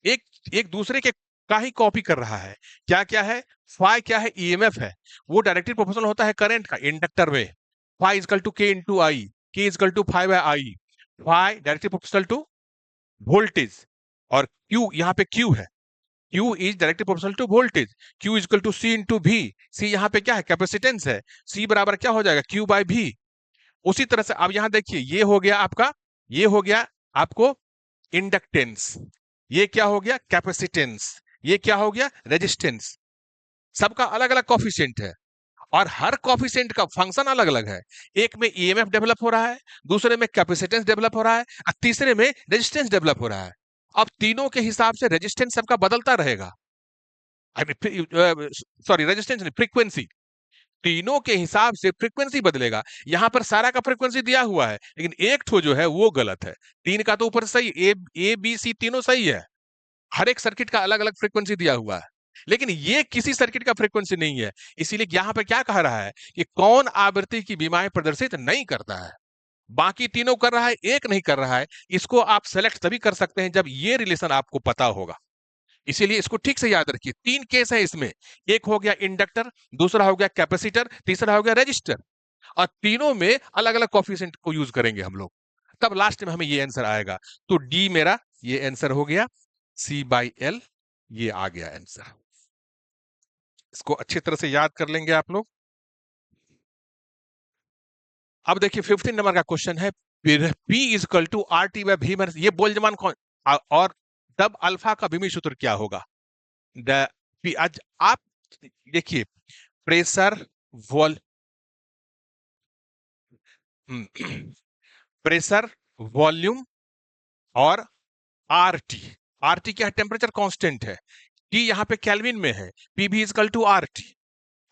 एक एक दूसरे के का ही कॉपी कर रहा है। क्या क्या है, फाई क्या है, ईएमएफ है, वो डायरेक्टली प्रोपोर्शनल होता है करंट का इंडक्टर में, phi is equal to K into I, K is equal to phi by I, phi directly proportional to voltage, और क्यू यहाँ पे क्यू है, Q is directly proportional to voltage, Q is equal to C into V, C यहाँ पे क्या है, capacitance है, C बराबर क्या हो जाएगा, Q बाय V। उसी तरह से अब यहां देखिए, ये हो गया आपका, ये हो गया आपको इंडक्टेंस, ये क्या हो गया कैपेसिटेंस, ये क्या हो गया रेजिस्टेंस। सबका अलग अलग कॉफिशिएंट है, और हर कॉफिशिएंट का फंक्शन अलग अलग है। एक में ईएमएफ डेवलप हो रहा है, दूसरे में कैपेसिटेंस डेवलप हो रहा है, और तीसरे में रेजिस्टेंस डेवलप हो रहा है। अब तीनों के हिसाब से रेजिस्टेंस सबका बदलता रहेगा, सॉरी रेजिस्टेंस नहीं, फ्रीक्वेंसी, तीनों के हिसाब से फ्रीक्वेंसी बदलेगा। यहां पर सारा का फ्रीक्वेंसी दिया हुआ है, लेकिन एक ठो जो है वो गलत है, तीन का तो ऊपर सही, ए बी सी तीनों सही है, हर एक सर्किट का अलग अलग फ्रीक्वेंसी दिया हुआ है, लेकिन ये किसी सर्किट का फ्रीक्वेंसी नहीं है। इसीलिए यहां पर क्या कह रहा है कि कौन आवृत्ति की बीमाएं प्रदर्शित नहीं करता है, बाकी तीनों कर रहा है, एक नहीं कर रहा है। इसको आप सेलेक्ट तभी कर सकते हैं जब ये रिलेशन आपको पता होगा, इसीलिए इसको ठीक से याद रखिए। तीन केस है इसमें, एक हो गया इंडक्टर, दूसरा हो गया कैपेसिटर, तीसरा हो गया रजिस्टर, और तीनों में अलग अलग कॉफिशिएंट को यूज करेंगे हम लोग, तब लास्ट में हमें ये आंसर आएगा। तो डी मेरा ये आंसर हो गया, सी बाई एल ये आ गया आंसर। इसको अच्छी तरह से याद कर लेंगे आप लोग। अब देखिए 15 नंबर का क्वेश्चन है, P is equal to R T by V, ये बोल्ट्जमान कौन, और तब अल्फा का विमीय सूत्र क्या होगा। आज आप देखिए, प्रेशर वॉल प्रेशर वॉल्यूम और आरटी, आरटी क्या है, टेम्परेचर कांस्टेंट है, टी यहाँ पे केल्विन में है, पीबी इजकल टू आरटी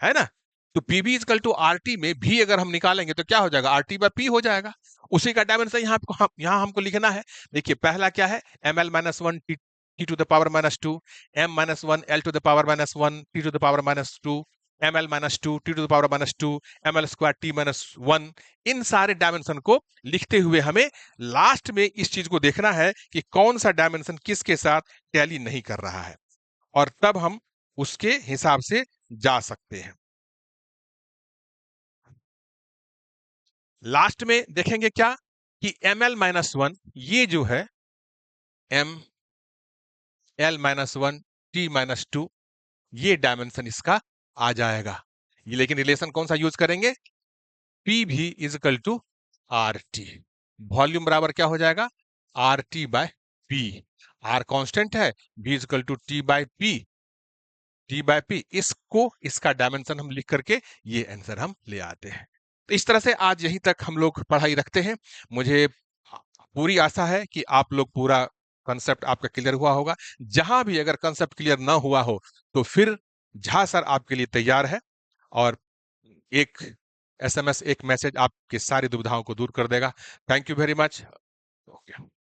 है ना। तो पीबी इजकल टू आरटी में भी अगर हम निकालेंगे तो क्या हो जाएगा, आरटी बाय पी हो जाएगा। उसी का डायमेंशन यहाँ हमको लिखना है। देखिए पहला क्या है, M L minus one T to the power minus two, M minus one L to the power minus one T to the power minus two, M L minus two T to the power minus two, M L square T minus one. इन सारे dimension को लिखते हुए हमें last में इस चीज को देखना है कि कौन सा डायमेंशन किसके साथ टैली नहीं कर रहा है, और तब हम उसके हिसाब से जा सकते हैं। लास्ट में देखेंगे क्या कि एम एल माइनस वन ये जो है, M L minus one T minus two, ये डायमेंशन इसका आ जाएगा। ये लेकिन रिलेशन कौन सा यूज करेंगे, P V is equal to R T, volume बराबर क्या हो जाएगा, R T by P, R constant है, V is equal to T by P, T by P, इसको इसका डायमेंशन हम लिख करके ये आंसर हम ले आते हैं। तो इस तरह से आज यहीं तक हम लोग पढ़ाई रखते हैं। मुझे पूरी आशा है कि आप लोग पूरा कंसेप्ट आपका क्लियर हुआ होगा। जहां भी अगर कंसेप्ट क्लियर ना हुआ हो तो फिर झा सर आपके लिए तैयार है, और एक एसएमएस, एक मैसेज आपके सारी दुविधाओं को दूर कर देगा। Thank you very much. Okay.